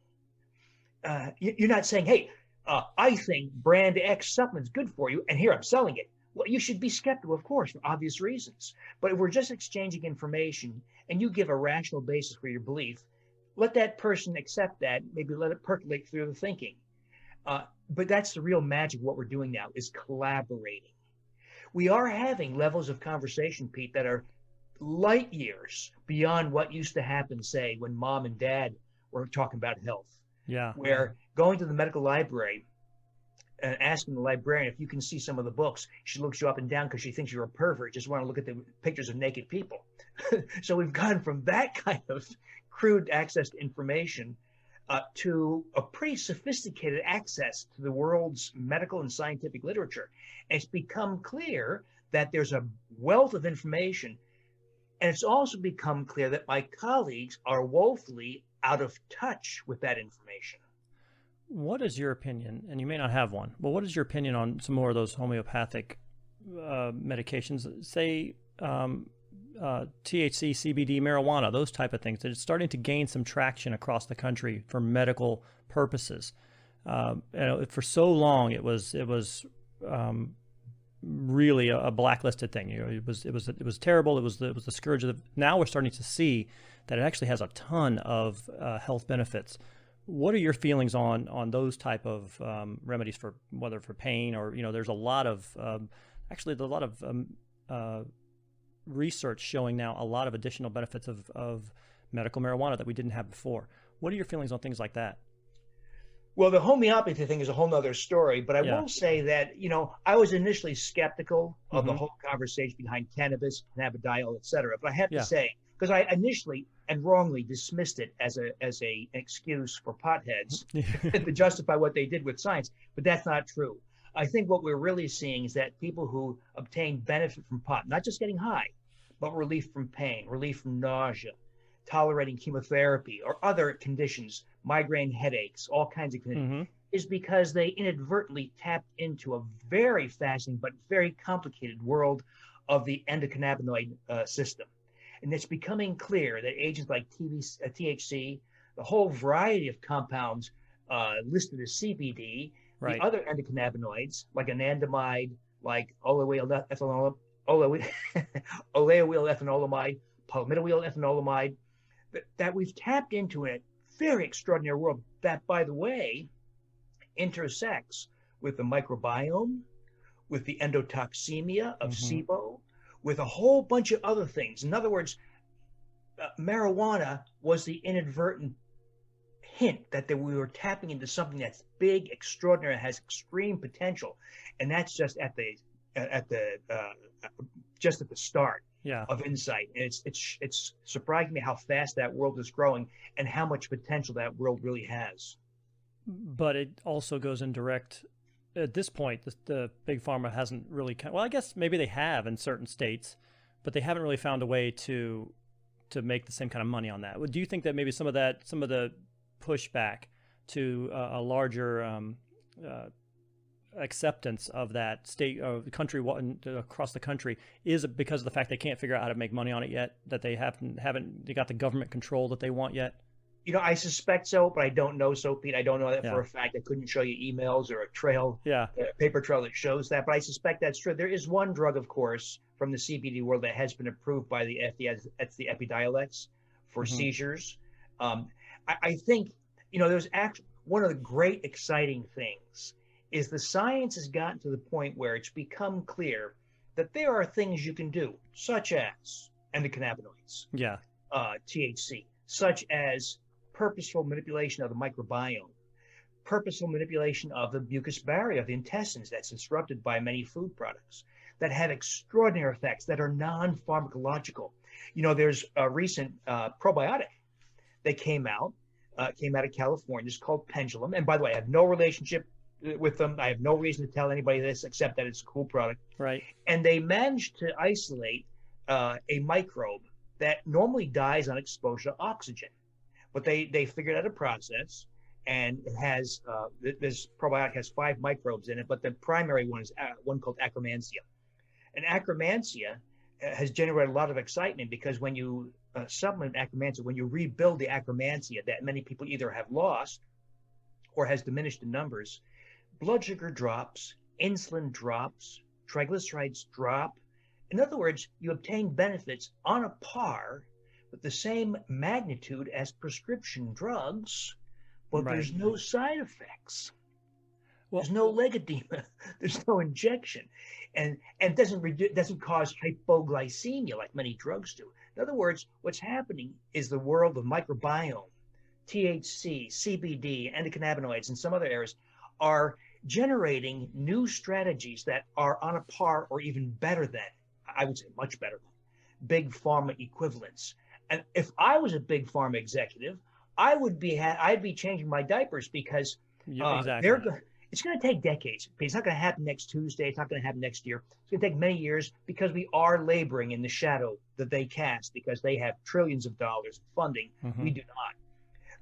you're not saying, hey, I think brand X supplement's good for you, and here I'm selling it. Well, you should be skeptical, of course, for obvious reasons. But if we're just exchanging information and you give a rational basis for your belief, let that person accept that, maybe let it percolate through the thinking. But that's the real magic of what we're doing now, is collaborating. We are having levels of conversation, Pete, that are light years beyond what used to happen, say, when mom and dad were talking about health. Yeah. Where going to the medical library and asking the librarian if you can see some of the books, she looks you up and down because she thinks you're a pervert, just want to look at the pictures of naked people. So we've gone from that kind of crude access to information to a pretty sophisticated access to the world's medical and scientific literature. And it's become clear that there's a wealth of information. And it's also become clear that my colleagues are woefully out of touch with that information. What is your opinion, and you may not have one, but what is your opinion on some more of those homeopathic medications, say THC, CBD, marijuana, those type of things that are starting to gain some traction across the country for medical purposes? For so long, it was really a blacklisted thing. It was terrible. It was the scourge of the. Now we're starting to see that it actually has a ton of health benefits. What are your feelings on those type of remedies for whether for pain or there's a lot of research showing now a lot of additional benefits of medical marijuana that we didn't have before. What are your feelings on things like that? Well, the homeopathy thing is a whole nother story, but I will say that, I was initially skeptical of the whole conversation behind cannabis, cannabidiol, et cetera. But I have to say, because I initially and wrongly dismissed it as an excuse for potheads to justify what they did with science, but that's not true. I think what we're really seeing is that people who obtain benefit from pot, not just getting high, but relief from pain, relief from nausea, tolerating chemotherapy or other conditions, migraine headaches, all kinds of conditions, is because they inadvertently tapped into a very fascinating but very complicated world of the endocannabinoid system. And it's becoming clear that agents like THC, the whole variety of compounds listed as CBD, the other endocannabinoids like anandamide, like oleoyl ethanolamide, palmitoyl ethanolamide, that we've tapped into a very extraordinary world that, by the way, intersects with the microbiome, with the endotoxemia of SIBO, with a whole bunch of other things. In other words, marijuana was the inadvertent hint that we were tapping into something that's big, extraordinary, has extreme potential, and that's just at the start of insight. And it's surprising me how fast that world is growing and how much potential that world really has. But it also goes in direct. At this point, the big pharma hasn't really. Well, I guess maybe they have in certain states, but they haven't really found a way to make the same kind of money on that. Do you think that maybe some of the pushback to a larger acceptance of that state of the country across the country is because of the fact they can't figure out how to make money on it yet, that they haven't they got the government control that they want yet? I suspect so, but I don't know so, Pete. I don't know that for a fact. I couldn't show you emails or a paper trail that shows that, but I suspect that's true. There is one drug, of course, from the CBD world that has been approved by the FDA. That's the Epidiolex for seizures. I think, there's actually one of the great exciting things is the science has gotten to the point where it's become clear that there are things you can do, such as endocannabinoids, THC, such as purposeful manipulation of the microbiome, purposeful manipulation of the mucous barrier of the intestines that's disrupted by many food products that have extraordinary effects that are non-pharmacological. There's a recent probiotic that came out of California. It's called Pendulum. And by the way, I have no relationship with them. I have no reason to tell anybody this except that it's a cool product. Right. And they managed to isolate a microbe that normally dies on exposure to oxygen. But they figured out a process, and it has this probiotic has 5 microbes in it, but the primary one is one called Akkermansia. And Akkermansia has generated a lot of excitement because when you supplement Akkermansia, when you rebuild the Akkermansia that many people either have lost or has diminished in numbers, blood sugar drops, insulin drops, triglycerides drop. In other words, you obtain benefits on a par with the same magnitude as prescription drugs, but there's no side effects. There's no leg edema. There's no injection, and it doesn't cause hypoglycemia like many drugs do. In other words, what's happening is the world of microbiome, THC, CBD, endocannabinoids, and some other areas are generating new strategies that are on a par or even better than, I would say much better than, big pharma equivalents. And if I was a big pharma executive, I'd be changing my diapers because it's going to take decades. It's not going to happen next Tuesday. It's not going to happen next year. It's going to take many years because we are laboring in the shadow that they cast because they have trillions of dollars of funding. We do not.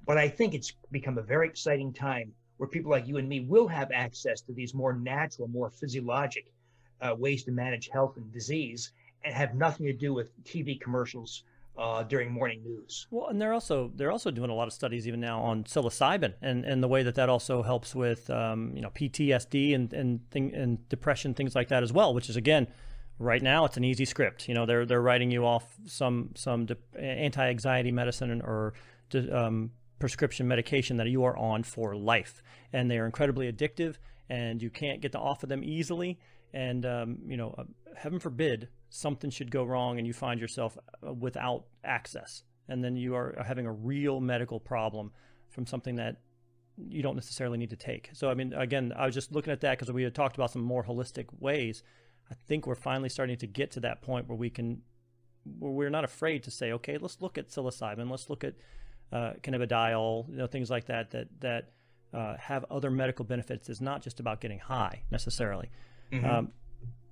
But I think it's become a very exciting time where people like you and me will have access to these more natural, more physiologic ways to manage health and disease and have nothing to do with TV commercials during morning news. Well, and they're also doing a lot of studies even now on psilocybin and the way that also helps with PTSD and depression, things like that as well. Which is, again, right now it's an easy script. They're writing you off some anti-anxiety medicine or prescription medication that you are on for life, and they are incredibly addictive, and you can't get off of them easily. And heaven forbid something should go wrong and you find yourself without access, and then you are having a real medical problem from something that you don't necessarily need to take. So, I mean, again, I was just looking at that because we had talked about some more holistic ways. I think we're finally starting to get to that point where we're not afraid to say, okay, let's look at psilocybin, let's look at cannabidiol, things like that have other medical benefits. It's not just about getting high necessarily. Mm-hmm.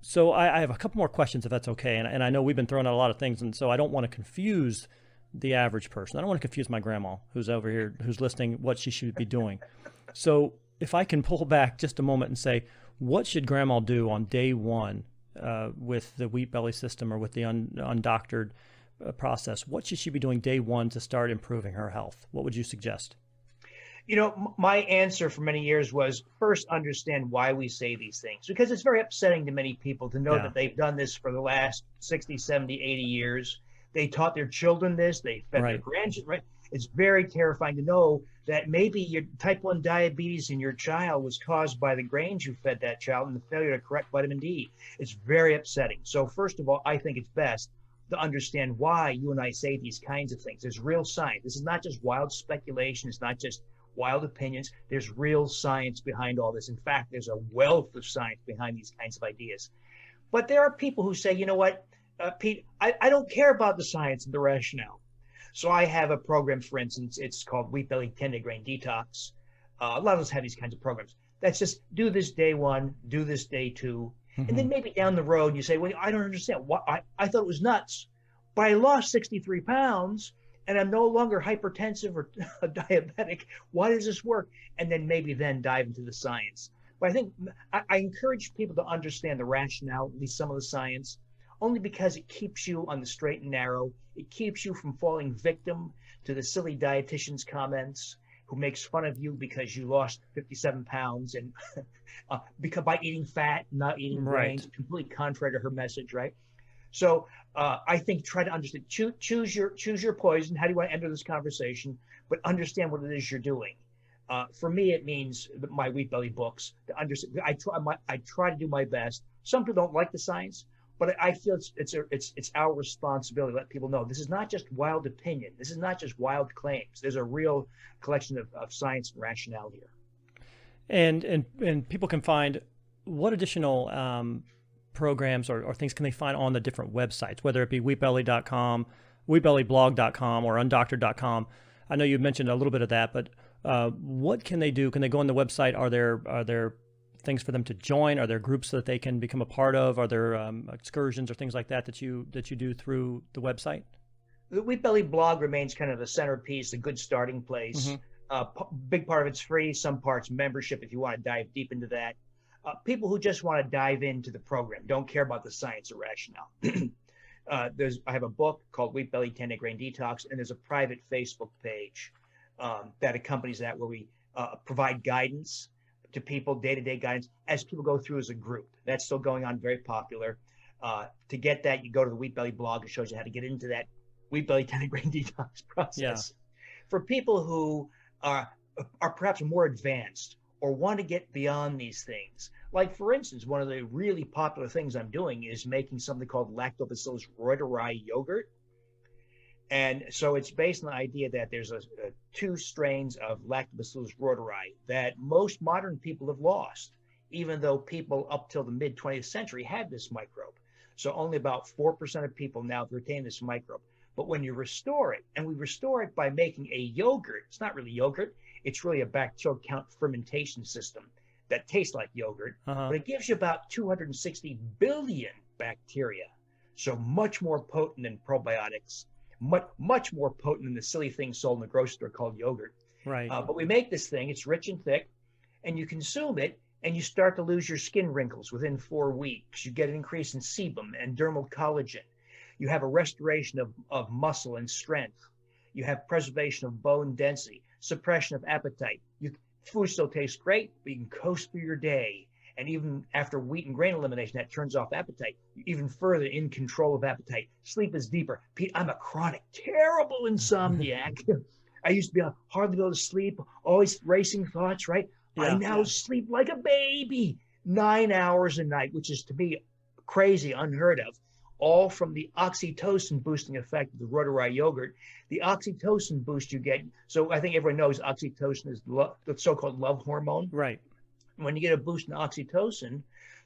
So I have a couple more questions, if that's okay. And I know we've been throwing out a lot of things, and so I don't want to confuse the average person. I don't want to confuse my grandma who's over here, who's listening, what she should be doing. So if I can pull back just a moment and say, what should grandma do on day one with the Wheat Belly system or with the undoctored process? What should she be doing day one to start improving her health? What would you suggest? My answer for many years was first understand why we say these things, because it's very upsetting to many people to know that they've done this for the last 60, 70, 80 years. They taught their children this. They fed their grandchildren. Right? It's very terrifying to know that maybe your type 1 diabetes in your child was caused by the grains you fed that child and the failure to correct vitamin D. It's very upsetting. So first of all, I think it's best to understand why you and I say these kinds of things. There's real science. This is not just wild speculation. It's not just wild opinions. There's real science behind all this. In fact, there's a wealth of science behind these kinds of ideas. But there are people who say, you know what, Pete, I don't care about the science and the rationale. So I have a program, for instance, it's called Wheat Belly 10-day grain detox. A lot of us have these kinds of programs. That's just do this day one, do this day two. Mm-hmm. And then maybe down the road you say, well, I don't understand. I thought it was nuts, but I lost 63 pounds and I'm no longer hypertensive or diabetic. Why does this work? And then maybe dive into the science. But I think I encourage people to understand the rationale, at least some of the science, only because it keeps you on the straight and narrow. It keeps you from falling victim to the silly dietitian's comments who makes fun of you because you lost 57 pounds and because by eating fat, not eating grains, completely contrary to her message, right? So I think try to understand, choose your poison. How do you want to enter this conversation? But understand what it is you're doing. For me, it means my Wheat Belly books. To understand, I try to do my best. Some people don't like the science, but I feel it's our responsibility to let people know this is not just wild opinion. This is not just wild claims. There's a real collection of science and rationale here. And people can find what additional programs or things can they find on the different websites, whether it be wheatbelly.com, wheatbellyblog.com, or undoctored.com. I know you mentioned a little bit of that, but what can they do? Can they go on the website? Are there things for them to join? Are there groups that they can become a part of? Are there excursions or things like that you do through the website? The Wheat Belly blog remains kind of the centerpiece, a good starting place. Mm-hmm. Big part of it's free, some parts membership if you want to dive deep into that. People who just want to dive into the program, don't care about the science or rationale. I have a book called Wheat Belly 10-day grain detox, and there's a private Facebook page that accompanies that where we provide guidance to people, day-to-day guidance, as people go through as a group. That's still going on, very popular. To get that, you go to the Wheat Belly blog. It shows you how to get into that Wheat Belly 10-day grain detox process. Yeah. For people who are perhaps more advanced or want to get beyond these things, like, for instance, one of the really popular things I'm doing is making something called Lactobacillus reuteri yogurt. And so it's based on the idea that there's two strains of Lactobacillus reuteri that most modern people have lost, even though people up till the mid-20th century had this microbe. So only about 4% of people now retain this microbe. But when you restore it, and we restore it by making a yogurt, it's not really yogurt, it's really a bacterial count fermentation system that tastes like yogurt, but it gives you about 260 billion bacteria. So much more potent than probiotics. Much more potent than the silly thing sold in the grocery store called yogurt. Right. But we make this thing, it's rich and thick, and you consume it, and you start to lose your skin wrinkles within 4 weeks. You get an increase in sebum and dermal collagen. You have a restoration of muscle and strength. You have preservation of bone density, suppression of appetite. Food still tastes great, but you can coast through your day. And even after wheat and grain elimination, that turns off appetite. You're even further in control of appetite. Sleep is deeper. Pete, I'm a chronic, terrible insomniac. I used to be hardly able to sleep, always racing thoughts, right? I now sleep like a baby, 9 hours a night, which is to me crazy, unheard of, all from the oxytocin boosting effect of the Rotarei yogurt. The oxytocin boost you get, so I think everyone knows oxytocin is the so-called love hormone. Right. When you get a boost in oxytocin,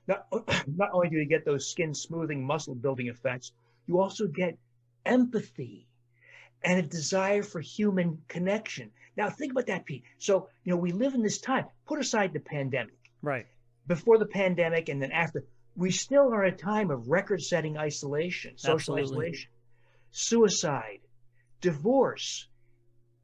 not only do you get those skin smoothing, muscle building effects, you also get empathy and a desire for human connection. Now think about that, Pete. So, we live in this time, put aside the pandemic. Right. Before the pandemic and then after, we still are in a time of record-setting isolation, social isolation, suicide, divorce.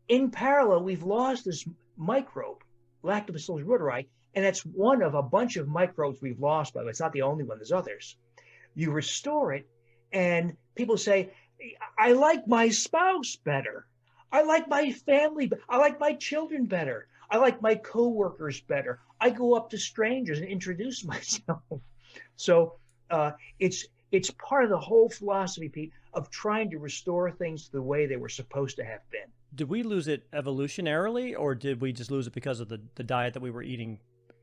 In parallel, we've lost this microbe, Lactobacillus reuteri, and that's one of a bunch of microbes we've lost, by the way. It's not the only one, there's others. You restore it, and people say, I like my spouse better. I like my family, I like my children better. I like my coworkers better. I go up to strangers and introduce myself. So it's part of the whole philosophy, Pete, of trying to restore things to the way they were supposed to have been. Did we lose it evolutionarily, or did we just lose it because of the diet that we were eating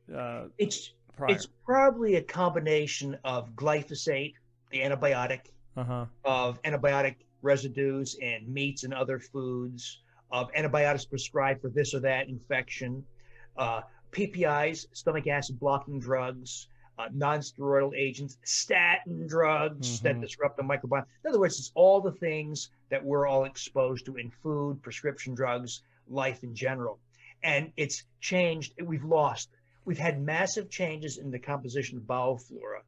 prior? It's probably a combination of glyphosate, the antibiotic, of antibiotic residues in meats and other foods, of antibiotics prescribed for this or that infection, PPIs, stomach acid blocking drugs, non-steroidal agents, statin drugs that disrupt the microbiome. In other words, it's all the things that we're all exposed to in food, prescription drugs, life in general. And it's changed. We've had massive changes in the composition of bowel flora.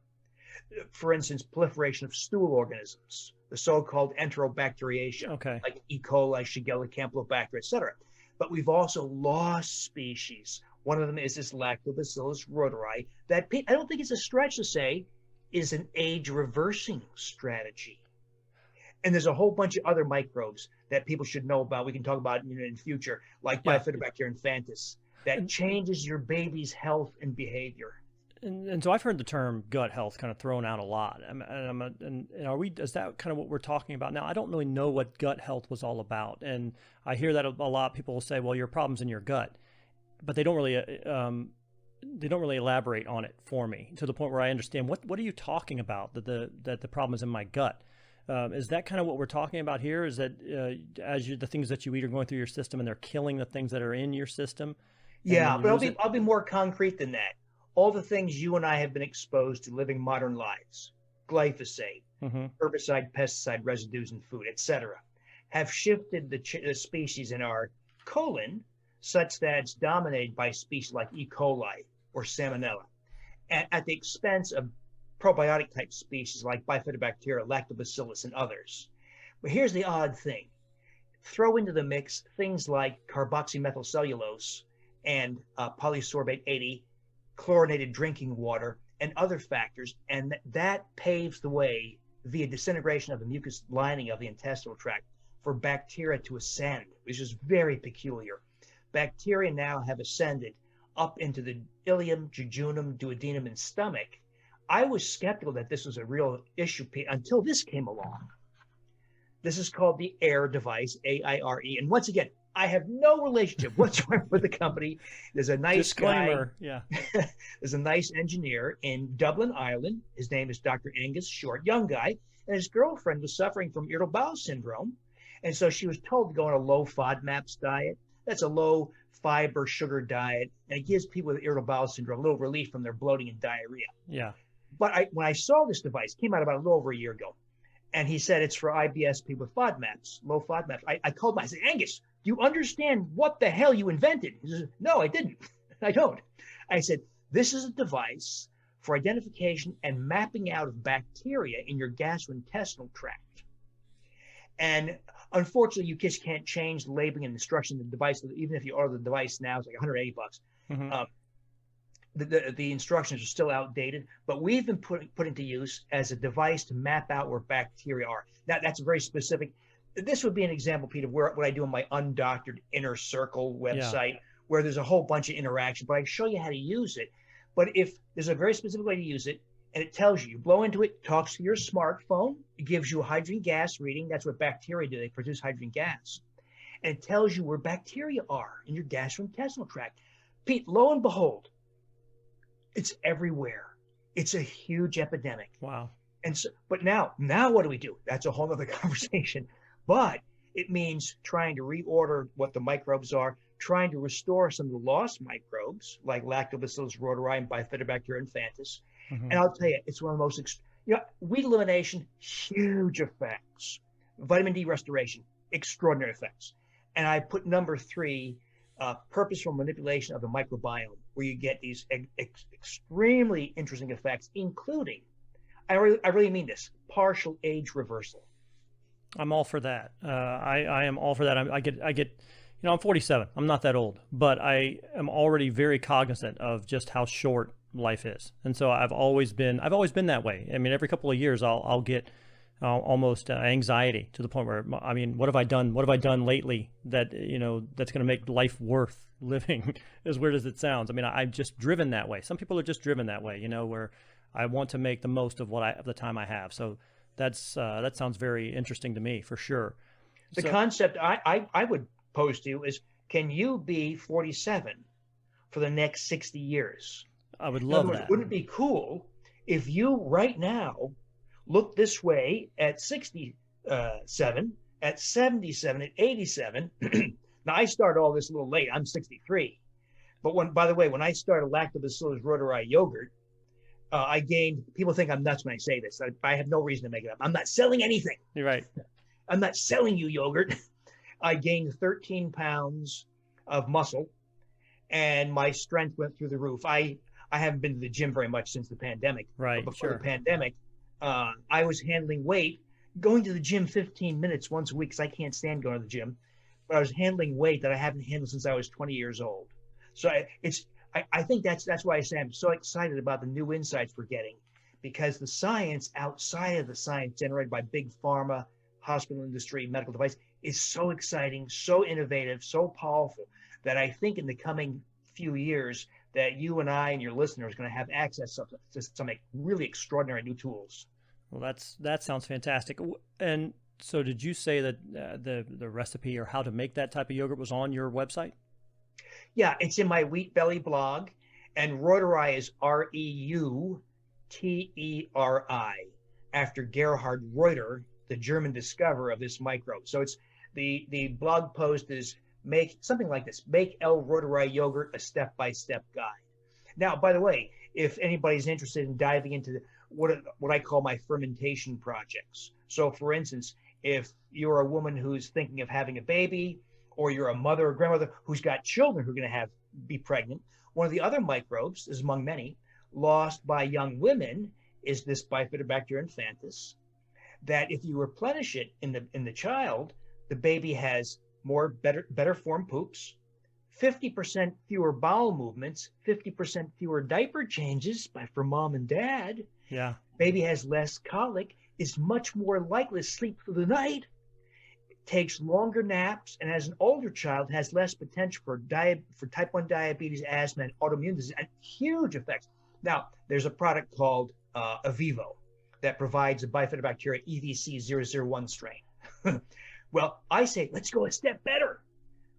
For instance, proliferation of stool organisms, the so-called enterobacteriation, like E. coli, Shigella, Campylobacter, etc. But we've also lost species. One of them is this Lactobacillus reuteri that I don't think it's a stretch to say is an age-reversing strategy. And there's a whole bunch of other microbes that people should know about. We can talk about in the future, like Bifidobacter infantis, that changes your baby's health and behavior. And so I've heard the term gut health kind of thrown out a lot. And is that kind of what we're talking about now? I don't really know what gut health was all about. And I hear that a lot. People will say, well, your problem's in your gut, but they don't really elaborate on it for me to the point where I understand what are you talking about, that the problem is in my gut. Is that kind of what we're talking about here? Is that the things that you eat are going through your system and they're killing the things that are in your system? Yeah, but I'll be more concrete than that. All the things you and I have been exposed to living modern lives, glyphosate, herbicide, pesticide residues in food, etc., have shifted the species in our colon such that it's dominated by species like E. coli or Salmonella, at the expense of probiotic type species like Bifidobacteria, Lactobacillus, and others. But here's the odd thing. Throw into the mix things like carboxymethylcellulose and polysorbate 80, chlorinated drinking water, and other factors, and that paves the way via disintegration of the mucus lining of the intestinal tract for bacteria to ascend, which is very peculiar. Bacteria now have ascended up into the ileum, jejunum, duodenum, and stomach. I was skeptical that this was a real issue until this came along. This is called the AIRE device, AIRE. And once again, I have no relationship whatsoever with the company. There's a nice disclaimer. There's a nice engineer in Dublin, Ireland. His name is Dr. Angus Short, young guy, and his girlfriend was suffering from irritable bowel syndrome. And so she was told to go on a low FODMAPs diet. That's a low fiber sugar diet, and it gives people with irritable bowel syndrome a little relief from their bloating and diarrhea. Yeah. But when I saw this device, came out about a little over a year ago, and he said it's for IBS people with FODMAPs, low FODMAPs. I called him. I said, Angus, do you understand what the hell you invented? He says, no, I didn't. I don't. I said, this is a device for identification and mapping out of bacteria in your gastrointestinal tract. And unfortunately, you just can't change the labeling and instruction of the device. Even if you order the device now, it's like $180. The instructions are still outdated, but we've been put into use as a device to map out where bacteria are. Now, that's very specific. This would be an example, Pete, of what I do on my Undoctored Inner Circle website, where there's a whole bunch of interaction, but I show you how to use it. But if there's a very specific way to use it, and it tells you, you blow into it, talks to your smartphone, it gives you a hydrogen gas reading. That's what bacteria do. They produce hydrogen gas. and it tells you where bacteria are in your gastrointestinal tract. Pete, lo and behold, it's everywhere. It's a huge epidemic. Wow. And so, but now what do? That's a whole other conversation. But it means trying to reorder what the microbes are, trying to restore some of the lost microbes like Lactobacillus rhodori and Bifidobacterium infantis. And I'll tell you, it's one of the most, wheat elimination, huge effects. Vitamin D restoration, extraordinary effects. And I put number 3, purposeful manipulation of the microbiome, where you get these extremely interesting effects, including, I really mean this, partial age reversal. I'm all for that. I am all for that. I get, I'm 47. I'm not that old, but I am already very cognizant of just how short life is. And so I've always been that way. I mean, every couple of years I'll get almost anxiety to the point where, I mean, what have I done lately that, that's going to make life worth living, as weird as it sounds. I mean, I'm just driven that way. Some people are just driven that way, where I want to make the most of of the time I have. So that sounds very interesting to me, for sure. The concept I would pose to you is, can you be 47 for the next 60 years? I would love that. Wouldn't it be cool if you right now look this way at 67, at 77, at 87? Now, I started all this a little late. I'm 63. But by the way, when I started Lactobacillus rhodori yogurt, I gained, people think I'm nuts when I say this. I have no reason to make it up. I'm not selling anything. You're right. I'm not selling you yogurt. I gained 13 pounds of muscle, and my strength went through the roof. I haven't been to the gym very much since the pandemic. Right. But before the pandemic, I was handling weight, going to the gym 15 minutes once a week, because I can't stand going to the gym. But I was handling weight that I haven't handled since I was 20 years old. So I think that's why I say I'm so excited about the new insights we're getting, because the science outside of the science generated by big pharma, hospital industry, medical device is so exciting, so innovative, so powerful, that I think in the coming few years that you and I and your listeners are going to have access to some really extraordinary new tools. Well, that sounds fantastic. And so did you say that the recipe or how to make that type of yogurt was on your website? Yeah, it's in my Wheat Belly blog, and Reuteri is Reuteri, after Gerhard Reuter, the German discoverer of this microbe. So it's the blog post is make something like this: make L. Reuteri yogurt a step-by-step guide. Now, by the way, if anybody's interested in diving into what I call my fermentation projects. So, for instance, if you're a woman who's thinking of having a baby, or you're a mother or grandmother who's got children who are going to be pregnant, one of the other microbes, is among many, lost by young women, is this Bifidobacterium infantis, that if you replenish it in the child, the baby has better formed poops, 50% fewer bowel movements, 50% fewer diaper changes for mom and dad. Yeah. Baby has less colic, is much more likely to sleep through the night, takes longer naps, and as an older child has less potential for type 1 diabetes, asthma, and autoimmune disease, and huge effects. Now, there's a product called Avivo that provides a Bifidobacteria EVC001 strain. Well, I say, let's go a step better.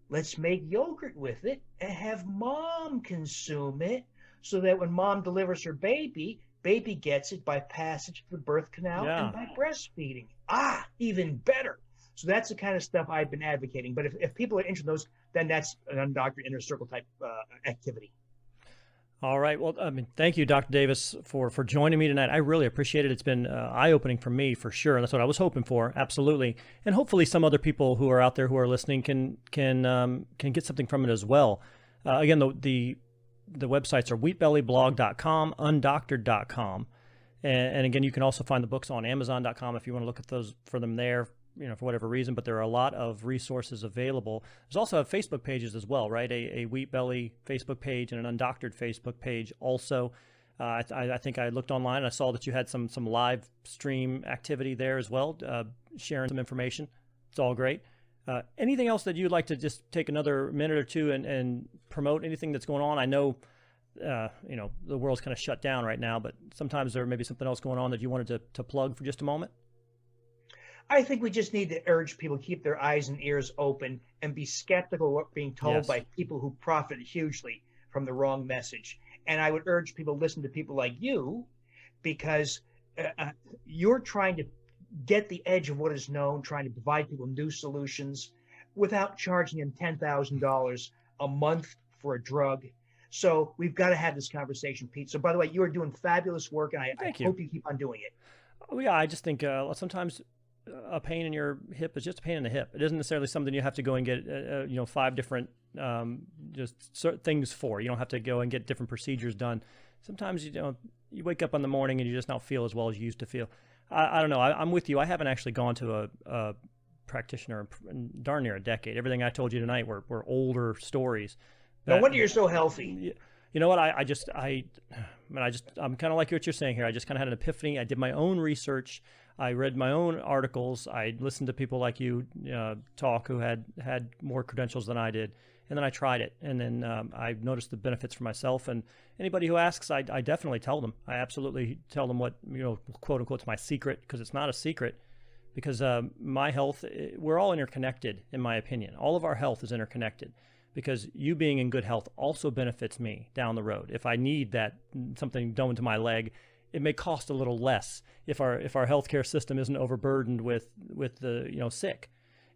Let's make yogurt with it and have mom consume it, so that when mom delivers her baby gets it by passage through the birth canal and by breastfeeding. Even better. So that's the kind of stuff I've been advocating. But if people are interested in those, then that's an undoctored inner circle type activity. All right. Well, I mean, thank you, Dr. Davis, for joining me tonight. I really appreciate it. It's been eye-opening for me, for sure. And that's what I was hoping for. Absolutely. And hopefully some other people who are out there who are listening can get something from it as well. Again, the websites are wheatbellyblog.com, undoctored.com. And again, you can also find the books on amazon.com if you want to look at those for them there, for whatever reason, but there are a lot of resources available. There's also Facebook pages as well, right? A Wheat Belly Facebook page and an Undoctored Facebook page also. I think I looked online and I saw that you had some live stream activity there as well, sharing some information. It's all great. Anything else that you'd like to just take another minute or two and promote? Anything that's going on? I know, the world's kind of shut down right now, but sometimes there may be something else going on that you wanted to plug for just a moment. I think we just need to urge people to keep their eyes and ears open and be skeptical of what's being told Yes. by people who profit hugely from the wrong message. And I would urge people to listen to people like you, because you're trying to get the edge of what is known, trying to provide people new solutions without charging them $10,000 a month for a drug. So we've got to have this conversation, Pete. So by the way, you are doing fabulous work, and I hope you keep on doing it. Oh, yeah, I just think sometimes a pain in your hip is just a pain in the hip. It isn't necessarily something you have to go and get, 5 different things for. You don't have to go and get different procedures done. Sometimes, you wake up in the morning and you just don't feel as well as you used to feel. I don't know. I'm with you. I haven't actually gone to a practitioner in darn near a decade. Everything I told you tonight were older stories. No wonder you're so healthy. You know what? I'm kind of like what you're saying here. I just kind of had an epiphany. I did my own research. I read my own articles. I listened to people like you talk who had more credentials than I did. And then I tried it. And then I noticed the benefits for myself. And anybody who asks, I definitely tell them. I absolutely tell them what, quote unquote, is my secret, because it's not a secret. Because my health, we're all interconnected, in my opinion. All of our health is interconnected. Because you being in good health also benefits me down the road. If I need something done to my leg, it may cost a little less if our healthcare system isn't overburdened with the sick,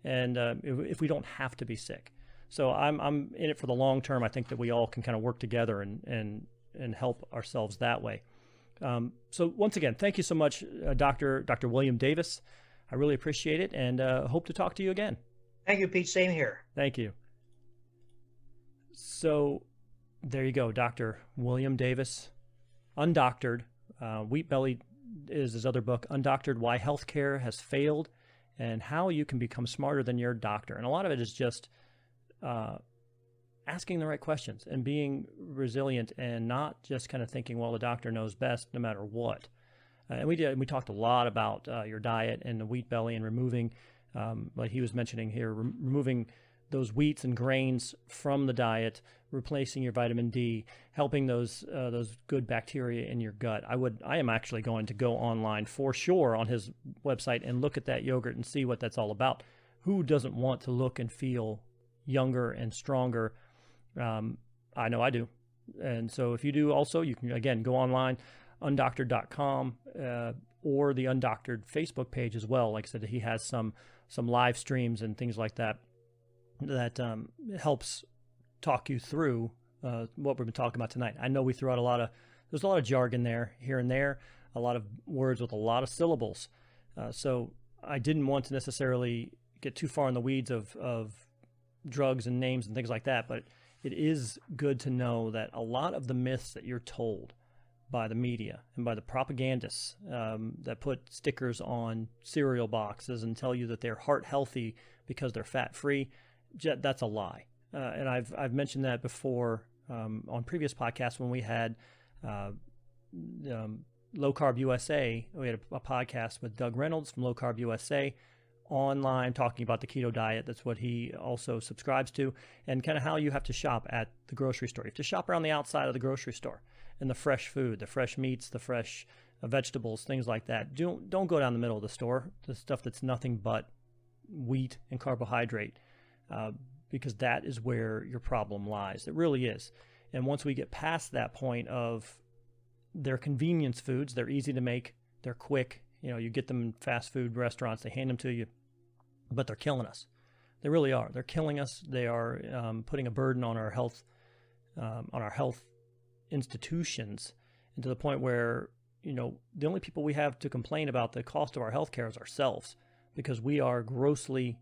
and if we don't have to be sick. So I'm in it for the long term. I think that we all can kind of work together and help ourselves that way. So once again, thank you so much, Dr. William Davis. I really appreciate it, and hope to talk to you again. Thank you, Pete. Same here. Thank you. So there you go, Dr. William Davis, Undoctored. Wheat Belly is his other book, Undoctored: Why Healthcare Has Failed and How You Can Become Smarter Than Your Doctor. And a lot of it is just asking the right questions and being resilient and not just kind of thinking, well, the doctor knows best no matter what. And we talked a lot about your diet and the wheat belly and removing, like he was mentioning here, removing those wheats and grains from the diet, replacing your vitamin D, helping those good bacteria in your gut. I am actually going to go online for sure on his website and look at that yogurt and see what that's all about. Who doesn't want to look and feel younger and stronger? I know I do. And so if you do also, you can, again, go online, undoctored.com, or the Undoctored Facebook page as well. Like I said, he has some live streams and things like that helps talk you through what we've been talking about tonight. I know we threw out there's a lot of jargon there, here and there, a lot of words with a lot of syllables. So I didn't want to necessarily get too far in the weeds of drugs and names and things like that, but it is good to know that a lot of the myths that you're told by the media and by the propagandists that put stickers on cereal boxes and tell you that they're heart healthy because they're fat free, that's a lie. And I've mentioned that before on previous podcasts when we had Low Carb USA. We had a podcast with Doug Reynolds from Low Carb USA online talking about the keto diet. That's what he also subscribes to, and kind of how you have to shop at the grocery store. You have to shop around the outside of the grocery store and the fresh food, the fresh meats, the fresh vegetables, things like that. Don't go down the middle of the store, the stuff that's nothing but wheat and carbohydrate, because that is where your problem lies. It really is. And once we get past that point of they're convenience foods, they're easy to make, they're quick. You get them in fast food restaurants, they hand them to you, but they're killing us. They really are. They're killing us. They are putting a burden on our health institutions, and to the point where, the only people we have to complain about the cost of our health care is ourselves, because we are grossly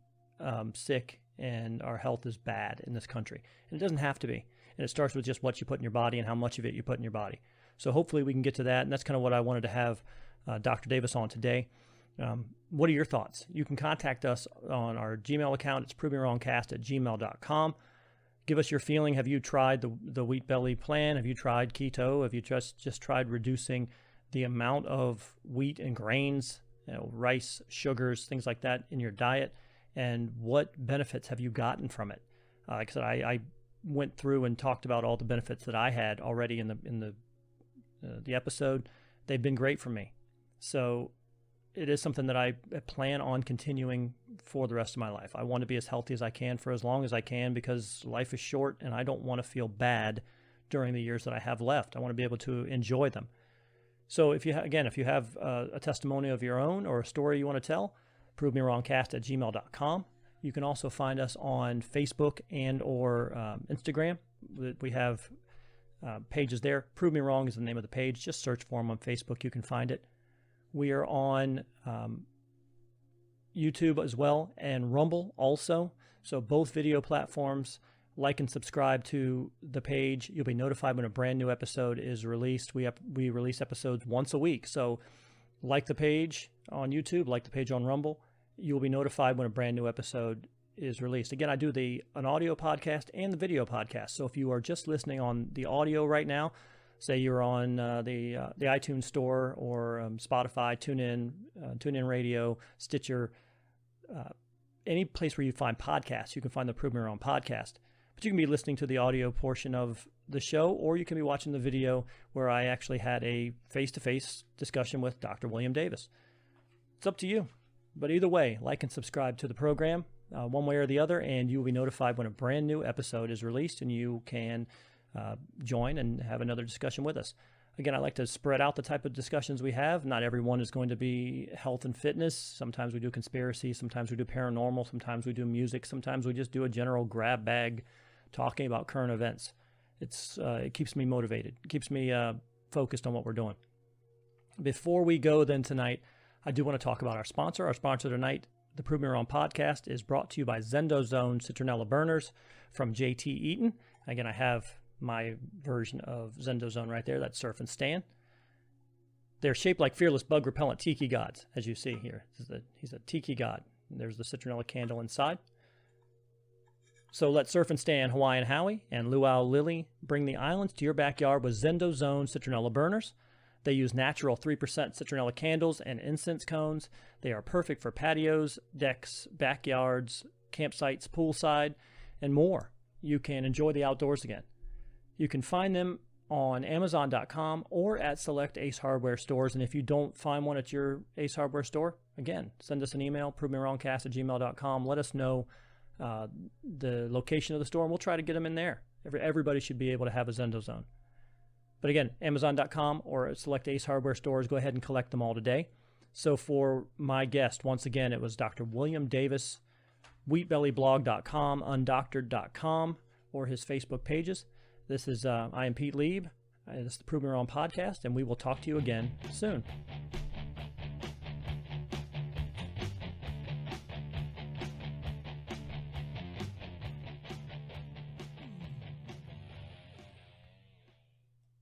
sick and our health is bad in this country. And it doesn't have to be. And it starts with just what you put in your body and how much of it you put in your body. So hopefully we can get to that. And that's kind of what I wanted to have Dr. Davis on today. What are your thoughts? You can contact us on our Gmail account. It's provemewrongcast@gmail.com. Give us your feeling. Have you tried the Wheat Belly plan? Have you tried keto? Have you just tried reducing the amount of wheat and grains, rice, sugars, things like that in your diet? And what benefits have you gotten from it? Like I said, I went through and talked about all the benefits that I had already in the episode. They've been great for me. So it is something that I plan on continuing for the rest of my life. I want to be as healthy as I can for as long as I can, because life is short and I don't want to feel bad during the years that I have left. I want to be able to enjoy them. So if you have a testimony of your own or a story you want to tell, provemewrongcast@gmail.com. You can also find us on Facebook and or Instagram. We have pages there. Prove Me Wrong is the name of the page. Just search for them on Facebook. You can find it. We are on YouTube as well, and Rumble also. So both video platforms. Like and subscribe to the page. You'll be notified when a brand new episode is released. We release episodes once a week. So like the page on YouTube, like the page on Rumble. You'll be notified when a brand new episode is released. Again, I do an audio podcast and the video podcast. So if you are just listening on the audio right now, say you're on the iTunes store or Spotify, Tunein Radio, Stitcher, any place where you find podcasts, you can find the Prove Me Wrong podcast. But you can be listening to the audio portion of the show, or you can be watching the video where I actually had a face-to-face discussion with Dr. William Davis. It's up to you. But either way, like and subscribe to the program one way or the other, and you will be notified when a brand new episode is released, and you can join and have another discussion with us. Again, I like to spread out the type of discussions we have. Not everyone is going to be health and fitness. Sometimes we do conspiracy. Sometimes we do paranormal. Sometimes we do music. Sometimes we just do a general grab bag talking about current events. It keeps me motivated. It keeps me focused on what we're doing. Before we go then tonight, I do want to talk about our sponsor. Our sponsor tonight, the Prove Me Wrong podcast, is brought to you by ZendoZones citronella burners from JT Eaton. Again, I have my version of ZendoZone right there. That's Surf and Stan. They're shaped like fearless bug repellent tiki gods, as you see here. He's a tiki god. There's the citronella candle inside. So let Surf and Stan, Hawaiian Howie, and Luau Lily bring the islands to your backyard with ZendoZone citronella burners. They use natural 3% citronella candles and incense cones. They are perfect for patios, decks, backyards, campsites, poolside, and more. You can enjoy the outdoors again. You can find them on Amazon.com or at select Ace Hardware stores. And if you don't find one at your Ace Hardware store, again, send us an email, provemewrongcast@gmail.com. Let us know the location of the store, and we'll try to get them in there. Everybody should be able to have a ZendoZone. But again, Amazon.com or select Ace Hardware stores, go ahead and collect them all today. So for my guest, once again, it was Dr. William Davis, wheatbellyblog.com, undoctored.com, or his Facebook pages. This is, I am Pete Lieb. This is the Prove Me Wrong podcast, and we will talk to you again soon.